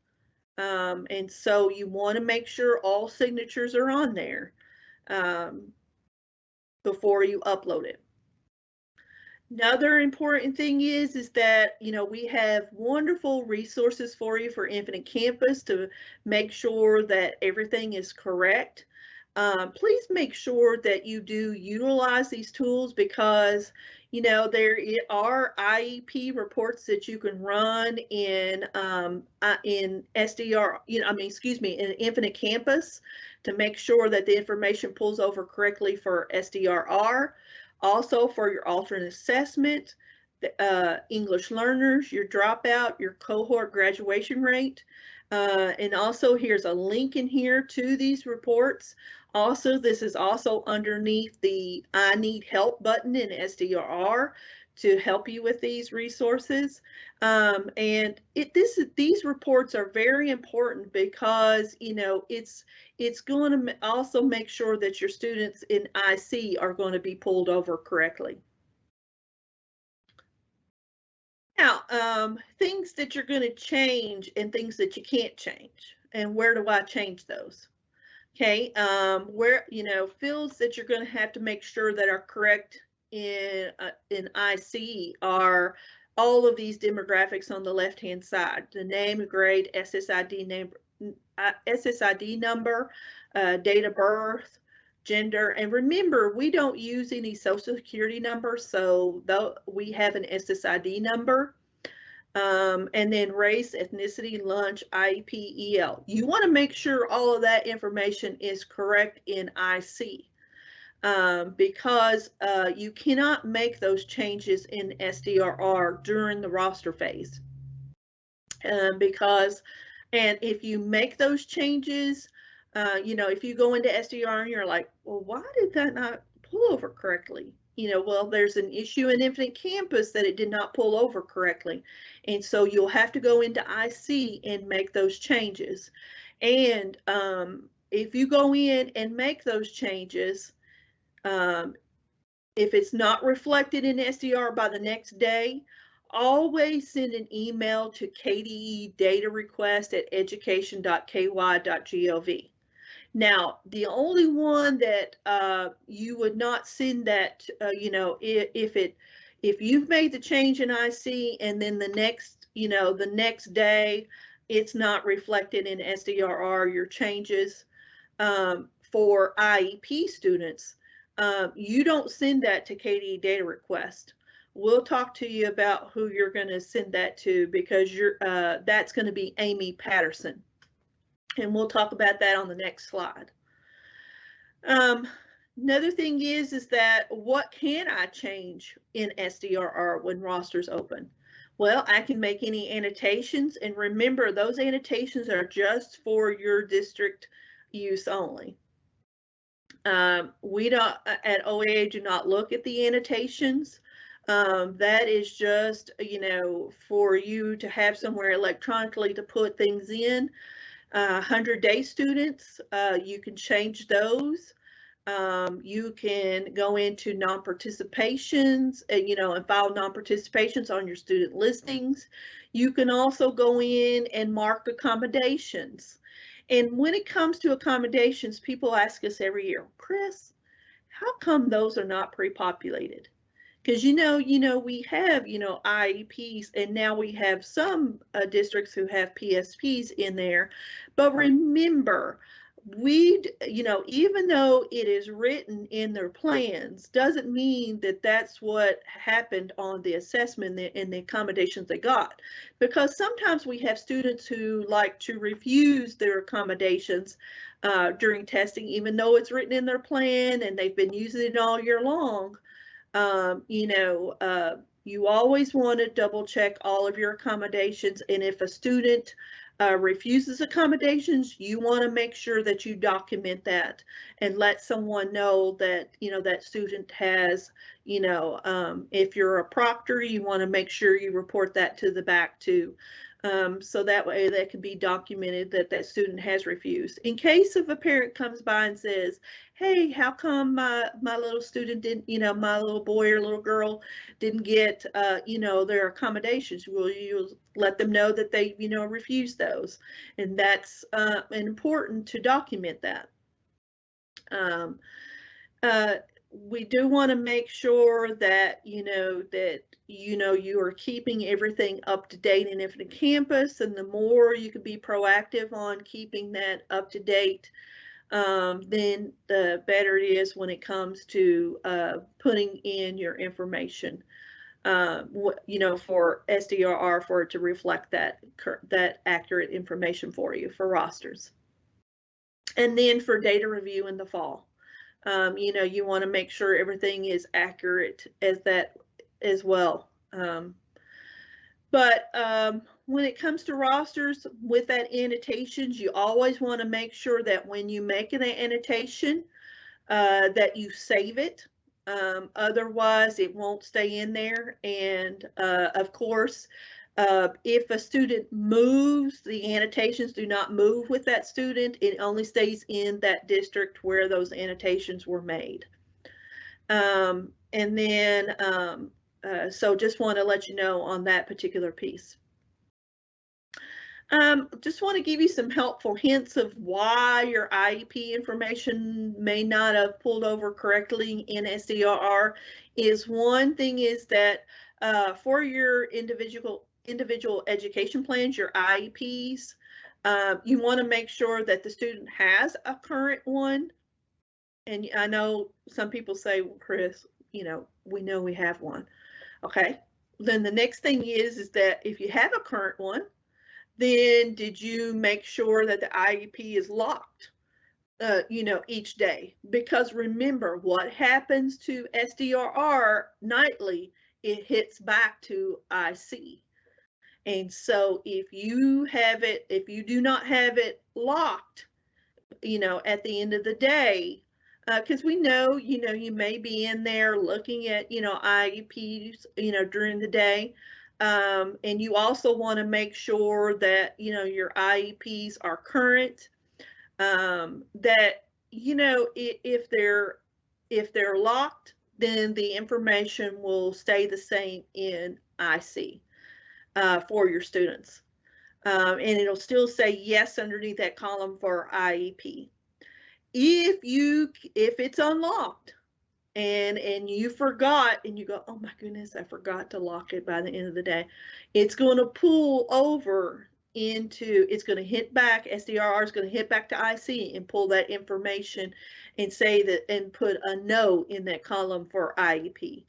S1: And so you want to make sure all signatures are on there before you upload it. Another important thing is that, we have wonderful resources for you for Infinite Campus to make sure that everything is correct. Please make sure that you do utilize these tools, because there are IEP reports that you can run in SDR, in Infinite Campus, to make sure that the information pulls over correctly for SDRR. Also for your alternate assessment, English learners, your dropout, your cohort graduation rate. And also here's a link in here to these reports. Also, this is also underneath the I Need Help button in SDRR to help you with these resources. And these reports are very important because, it's going to also make sure that your students in IC are going to be pulled over correctly. Now, things that you're going to change and things that you can't change, and where do I change those? Okay, where, fields that you're going to have to make sure that are correct in IC are all of these demographics on the left-hand side: the name, grade, SSID name, SSID number, date of birth, gender, and remember, we don't use any social security numbers, so though we have an SSID number. And then race, ethnicity, lunch, IEP, EL. You want to make sure all of that information is correct in IC, because you cannot make those changes in SDRR during the roster phase. And if you make those changes, if you go into SDR and you're like, well, why did that not pull over correctly? Well, there's an issue in Infinite Campus that it did not pull over correctly. And so you'll have to go into IC and make those changes. And if you go in and make those changes, if it's not reflected in SDR by the next day, always send an email to KDE data request at education.ky.gov. Now, the only one that you would not send that, if you've made the change in IC and then the next day it's not reflected in SDRR, your changes for IEP students, you don't send that to KDE data request. We'll talk to you about who you're going to send that to, because that's going to be Amy Patterson. And we'll talk about that on the next slide. Another thing is that what can I change in SDRR when rosters open? Well, I can make any annotations, and remember, those annotations are just for your district use only. We don't, at OAA, do not look at the annotations. That is just, for you to have somewhere electronically to put things in. 100-day students, you can change those. You can go into non-participations, and file non-participations on your student listings. You can also go in and mark accommodations. And when it comes to accommodations, people ask us every year, Chris, how come those are not pre-populated? Because we have IEPs, and now we have some districts who have PSPs in there. But remember, even though it is written in their plans, doesn't mean that that's what happened on the assessment and the accommodations they got. Because sometimes we have students who like to refuse their accommodations during testing, even though it's written in their plan and they've been using it all year long. You always want to double check all of your accommodations, and if a student refuses accommodations, you want to make sure that you document that and let someone know that that student has, if you're a proctor, you want to make sure you report that to the back too. So that way that can be documented that that student has refused. In case if a parent comes by and says, hey, how come my little student didn't, my little boy or little girl didn't get, their accommodations, will you let them know that they, refused those? And that's important to document that. We do want to make sure that you are keeping everything up to date in Infinite Campus, and the more you can be proactive on keeping that up to date, then the better it is when it comes to putting in your information, for SDRR, for it to reflect that accurate information for you for rosters. And then for data review in the fall. You want to make sure everything is accurate as that as well. But when it comes to rosters with that annotations, you always want to make sure that when you make an annotation, that you save it. Otherwise, it won't stay in there. And of course, if a student moves, the annotations do not move with that student. It only stays in that district where those annotations were made. And then, so just want to let you know on that particular piece. Just want to give you some helpful hints of why your IEP information may not have pulled over correctly in SDRR. One thing is that for your individual education plans, your IEPs, you want to make sure that the student has a current one. And I know some people say, well, Chris, we know we have one. Okay. Then the next thing is that if you have a current one, then did you make sure that the IEP is locked, each day? Because remember, what happens to SDRR nightly, it hits back to IC. And so if you do not have it locked, at the end of the day, because we know, you may be in there looking at, IEPs, during the day. And you also want to make sure that, your IEPs are current, that, if they're locked, then the information will stay the same in IC for your students. And it'll still say yes underneath that column for IEP. If it's unlocked and you forgot and you go, oh my goodness, I forgot to lock it by the end of the day, it's going to pull over it's going to hit back, SDRR is going to hit back to IC and pull that information and say that and put a no in that column for IEP.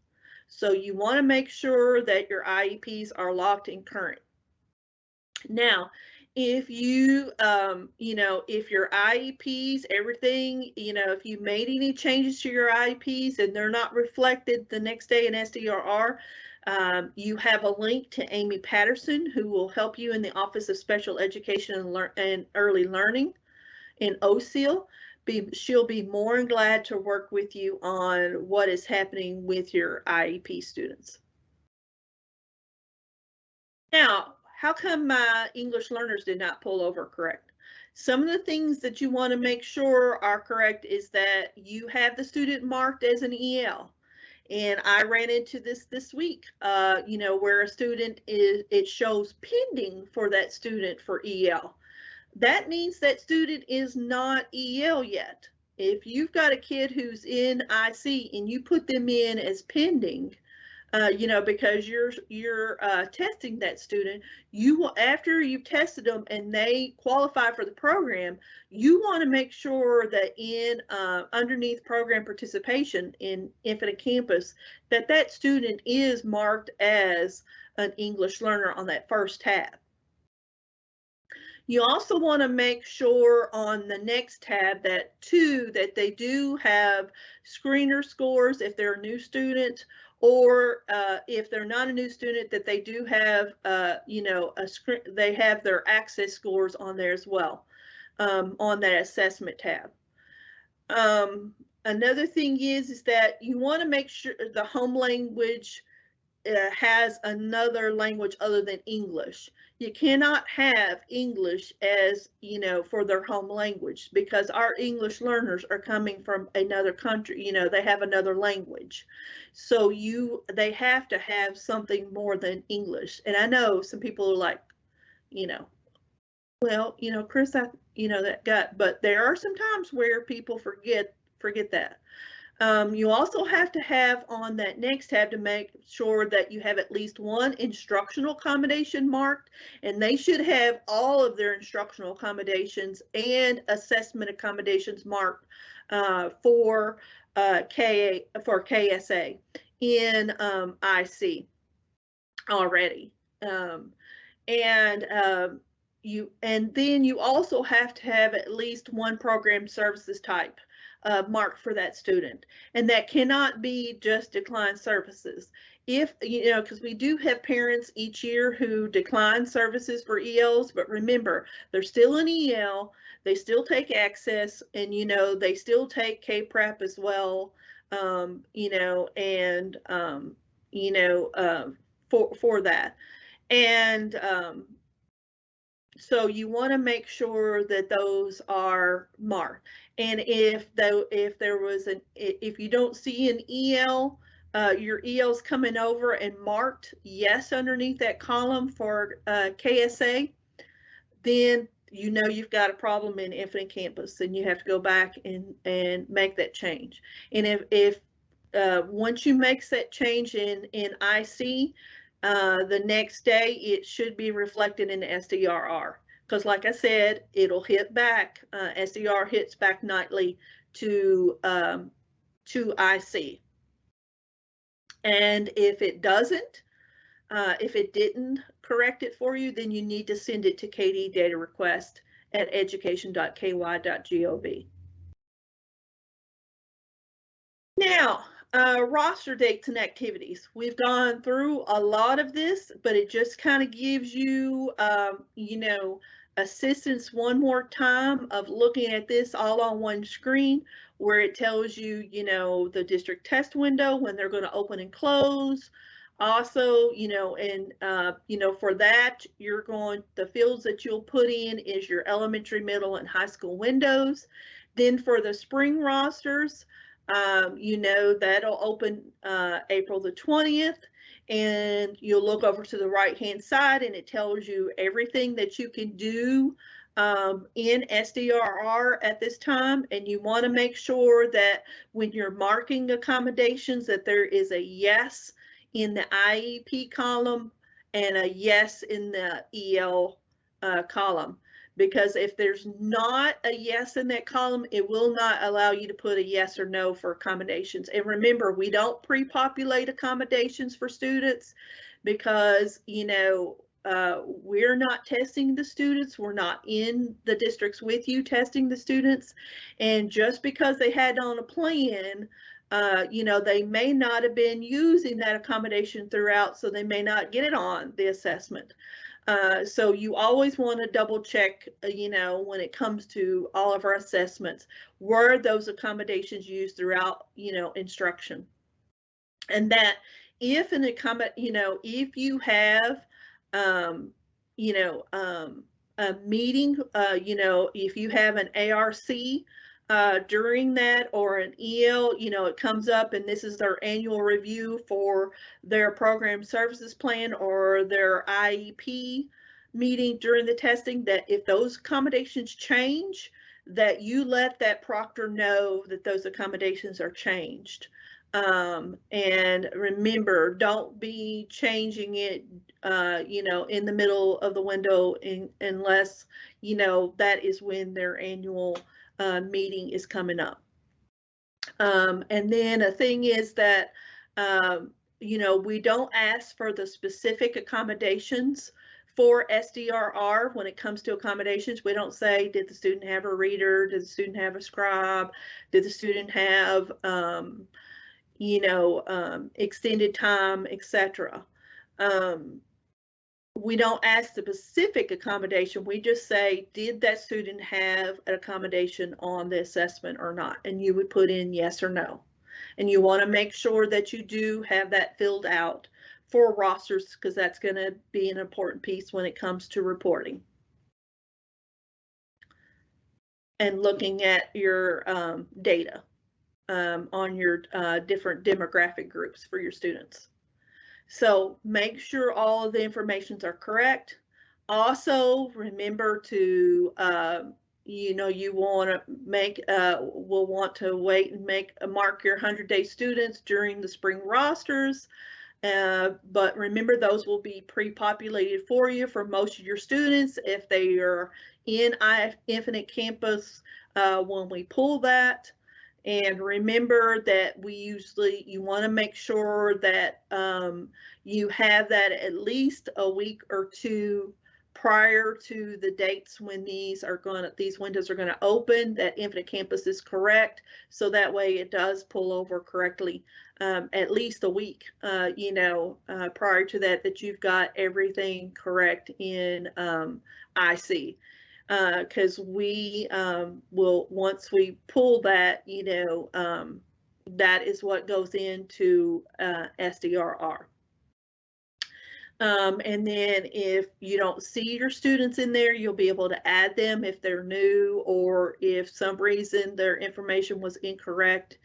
S1: So you want to make sure that your IEPs are locked and current. Now, if you, if your IEPs, everything, if you made any changes to your IEPs and they're not reflected the next day in SDRR, you have a link to Amy Patterson, who will help you in the Office of Special Education and Early Learning in OSEAL. She'll be more than glad to work with you on what is happening with your IEP students. Now, how come my English learners did not pull over correct? Some of the things that you want to make sure are correct is that you have the student marked as an EL. And I ran into this week, where a student it shows pending for that student for EL. That means that student is not EL yet. If you've got a kid who's in IC and you put them in as pending, because you're testing that student, you will, after you've tested them and they qualify for the program, you want to make sure that in underneath program participation in Infinite Campus, that student is marked as an English learner on that first tab. You also want to make sure on the next tab that they do have screener scores if they're a new student, or if they're not a new student, that they do have, they have their access scores on there as well, on that assessment tab. Another thing is that you want to make sure the home language has another language other than English. You cannot have English as, for their home language, because our English learners are coming from another country, they have another language. So they have to have something more than English. And I know some people are like, well, Chris, that got, but there are some times where people forget that. You also have to have on that next tab to make sure that you have at least one instructional accommodation marked, and they should have all of their instructional accommodations and assessment accommodations marked for KSA in IC already. And then you also have to have at least one program services type marked for that student, and that cannot be just decline services. If because we do have parents each year who decline services for ELs, but remember, they're still an EL, they still take access, and they still take K-Prep as well, for that. And so you want to make sure that those are marked. And if you don't see an EL, your EL's coming over and marked yes underneath that column for KSA, then you know you've got a problem in Infinite Campus, and you have to go back and make that change. And if once you make that change in IC, the next day it should be reflected in the SDRR. Because like I said, it'll hit back, SDR hits back nightly to IC. And if it doesn't, if it didn't correct it for you, then you need to send it to KD data request at education.ky.gov. Now, roster dates and activities. We've gone through a lot of this, but it just kind of gives you, you know, assistance one more time of looking at this all on one screen, where it tells you, you know, the district test window, when they're going to open and close. Also, you know, and, you know, for that, the fields that you'll put in is your elementary, middle, and high school windows. Then for the spring rosters, you know, that'll open April the 20th, and you'll look over to the right-hand side, and it tells you everything that you can do in SDRR at this time. And you want to make sure that when you're marking accommodations, that there is a yes in the IEP column and a yes in the EL column. Because if there's not a yes in that column, it will not allow you to put a yes or no for accommodations. And remember, we don't pre-populate accommodations for students because, you know, we're not testing the students. We're not in the districts with you testing the students. And just because they had on a plan, you know, they may not have been using that accommodation throughout, so they may not get it on the assessment. So you always want to double check, you know, when it comes to all of our assessments, were those accommodations used throughout, you know, instruction. And that if an you know, if you have, you know, a meeting, you know, if you have an ARC during that, or an EL, you know, it comes up and this is their annual review for their program services plan or their IEP meeting during the testing, that if those accommodations change, that you let that proctor know that those accommodations are changed. And remember, don't be changing it, you know, in the middle of the window unless, you know, that is when their annual meeting is coming up. And then a thing is that, you know, we don't ask for the specific accommodations for SDRR when it comes to accommodations. We don't say, did the student have a reader? Did the student have a scribe? Did the student have, you know, extended time, etc. We don't ask the specific accommodation. We just say, did that student have an accommodation on the assessment or not? And you would put in yes or no. And you want to make sure that you do have that filled out for rosters, because that's going to be an important piece when it comes to reporting and looking at your data on your different demographic groups for your students. So make sure all of the informations are correct. Also, remember to, you know, you want to make, will want to wait and mark your 100-day students during the spring rosters. But remember, those will be pre-populated for you for most of your students if they are in Infinite Campus when we pull that. And remember that you want to make sure that you have that at least a week or two prior to the dates when these windows are going to open, that Infinite Campus is correct. So that way it does pull over correctly at least a week, you know, prior to that you've got everything correct in IC. Because we will, once we pull that, you know, that is what goes into SDRR. And then if you don't see your students in there, you'll be able to add them if they're new, or if some reason their information was incorrect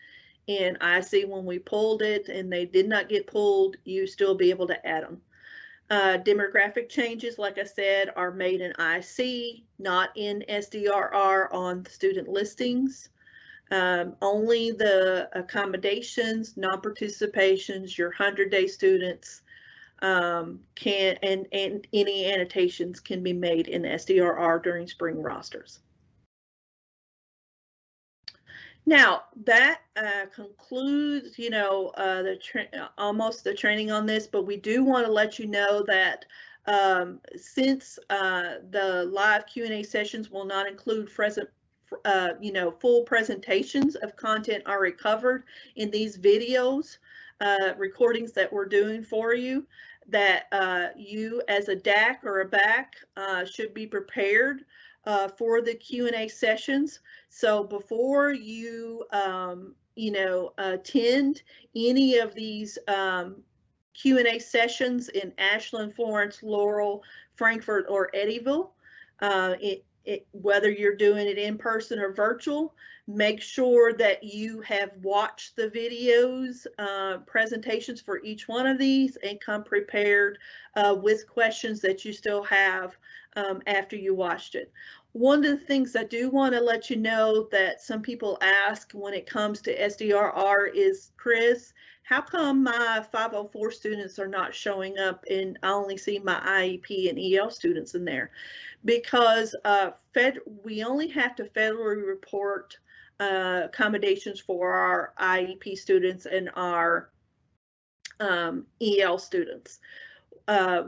S1: in IC when we pulled it and they did not get pulled, you still be able to add them. Demographic changes, like I said, are made in IC, not in SDRR on the student listings. Only the accommodations, non-participations, your 100-day students can, and any annotations can be made in SDRR during spring rosters. Now that concludes, almost the training on this, but we do want to let you know that since the live Q&A sessions will not include full presentations of content already covered in these videos, recordings that we're doing for you, that you as a DAC or a BAC should be prepared for the Q&A sessions. So before you, attend any of these Q&A sessions in Ashland, Florence, Laurel, Frankfort, or Eddyville, whether you're doing it in person or virtual, make sure that you have watched the videos, presentations for each one of these, and come prepared with questions that you still have after you watched it. One of the things I do want to let you know that some people ask when it comes to SDRR is, Chris, how come my 504 students are not showing up and I only see my IEP and EL students in there? Because we only have to federally report accommodations for our IEP students and our EL students.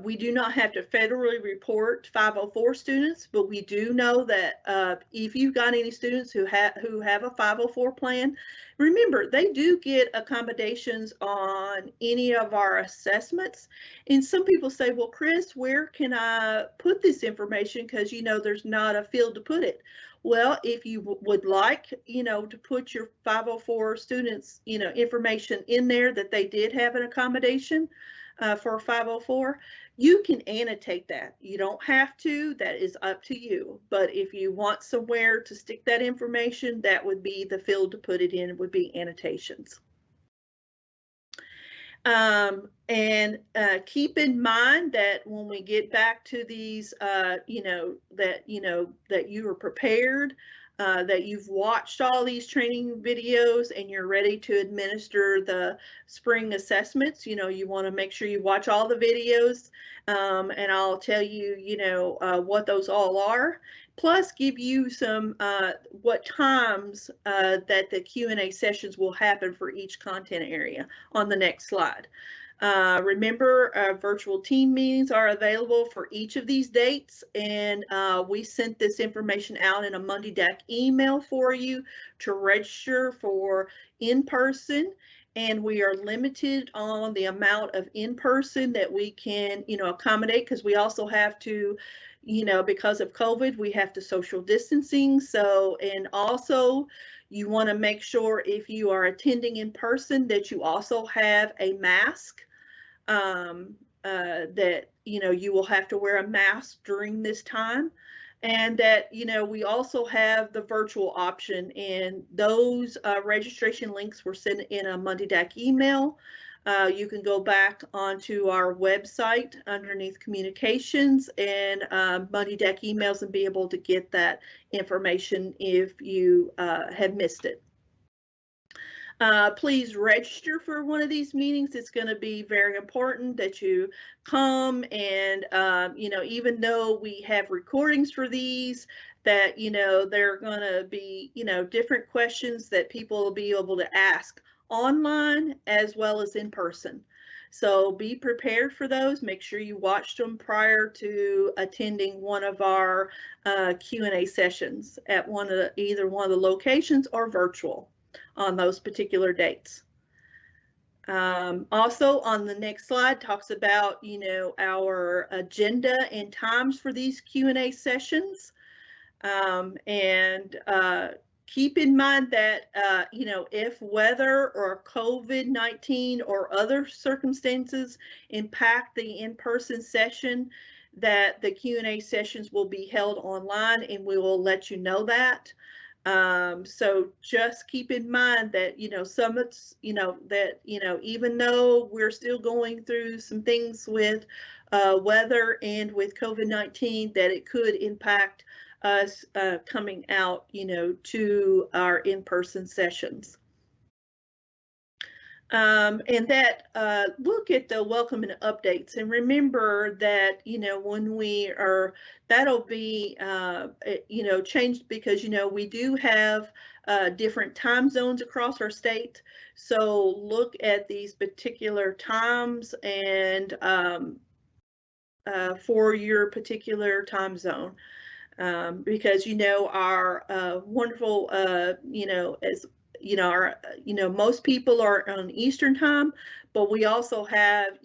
S1: We do not have to federally report 504 students, but we do know that if you've got any students who have a 504 plan, remember they do get accommodations on any of our assessments. And some people say, well, Chris, where can I put this information? Because there's not a field to put it. Well, if you would like, to put your 504 students, information in there that they did have an accommodation for 504, you can annotate that. You don't have to, that is up to you. But if you want somewhere to stick that information, that would be the field to put it in, would be annotations. And keep in mind that when we get back to these, that you are prepared, that you've watched all these training videos and you're ready to administer the spring assessments. You want to make sure you watch all the videos, and I'll tell you, what those all are. Plus give you some, what times that the Q&A sessions will happen for each content area on the next slide. Remember, virtual team meetings are available for each of these dates, and we sent this information out in a Monday DAC email for you to register for in-person, and we are limited on the amount of in-person that we can, accommodate, because we also have to, because of COVID, we have to social distancing. So, and also you want to make sure if you are attending in person that you also have a mask, that, you will have to wear a mask during this time. And that, we also have the virtual option, and those registration links were sent in a Monday DAC email. You can go back onto our website underneath communications and Monday DAC emails and be able to get that information if you have missed it. Please register for one of these meetings. It's going to be very important that you come, and even though we have recordings for these, that there are going to be different questions that people will be able to ask online as well as in person. So be prepared for those. Make sure you watched them prior to attending one of our Q&A sessions at either one of the locations or virtual on those particular dates. Also on the next slide talks about, our agenda and times for these Q&A sessions. Keep in mind that, if weather or COVID-19 or other circumstances impact the in-person session, that the Q&A sessions will be held online, and we will let you know that. So just keep in mind that, summits, that, even though we're still going through some things with weather and with COVID-19, that it could impact us coming out, to our in-person sessions. And that look at the welcome and updates, and remember that when we are, that'll be changed, because we do have different time zones across our state. So look at these particular times and for your particular time zone. Because our wonderful as most people are on Eastern time, but we also have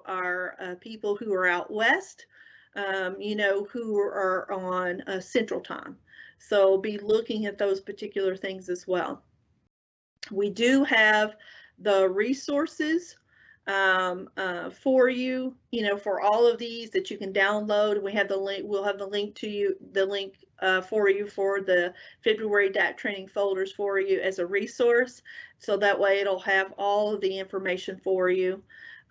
S1: our people who are out west, who are on Central time. So be looking at those particular things as well. We do have the resources for you, for all of these that you can download. We have the link. We'll have the link to you, for you for the February DAC training folders for you as a resource. So that way it'll have all of the information for you.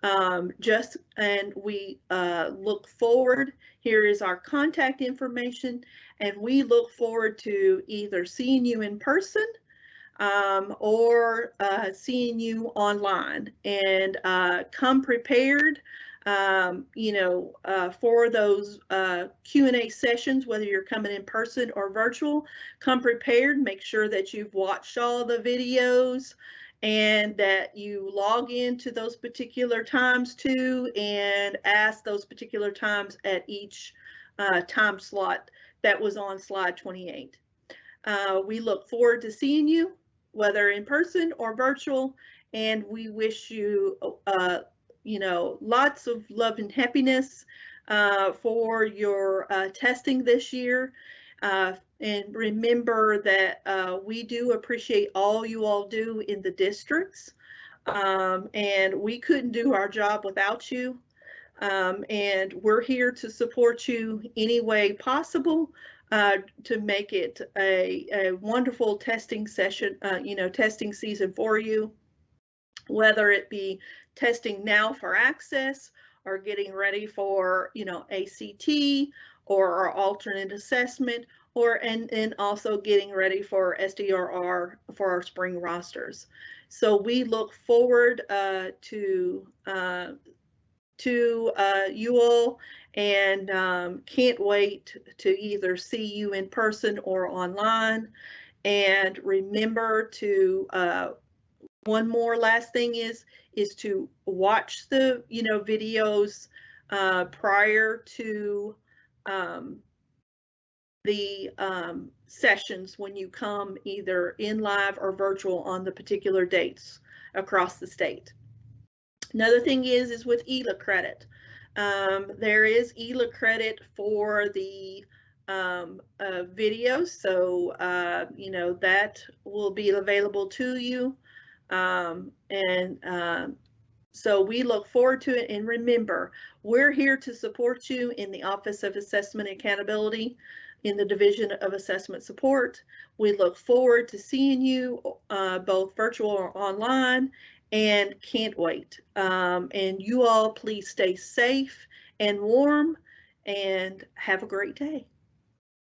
S1: And we look forward. Here is our contact information, and we look forward to either seeing you in person or seeing you online. And come prepared, for those Q&A sessions, whether you're coming in person or virtual. Come prepared. Make sure that you've watched all the videos and that you log into those particular times too, and ask those particular times at each time slot that was on slide 28. We look forward to seeing you, whether in person or virtual, and we wish you, lots of love and happiness for your testing this year. And remember that we do appreciate all you all do in the districts, and we couldn't do our job without you. And we're here to support you any way possible to make it a wonderful testing session, testing season for you, whether it be testing now for access or getting ready for, ACT or our alternate assessment, and also getting ready for SDRR for our spring rosters. So we look forward to you all, and can't wait to either see you in person or online. And remember to one more last thing is to watch the videos prior to the sessions when you come either in live or virtual on the particular dates across the state. Another thing is with ELA credit. There is ELA credit for the videos, so that will be available to you, so we look forward to it. And remember, we're here to support you in the Office of Assessment and Accountability in the Division of Assessment Support. We look forward to seeing you both virtual or online, and can't wait. And you all please stay safe and warm, and have a great day.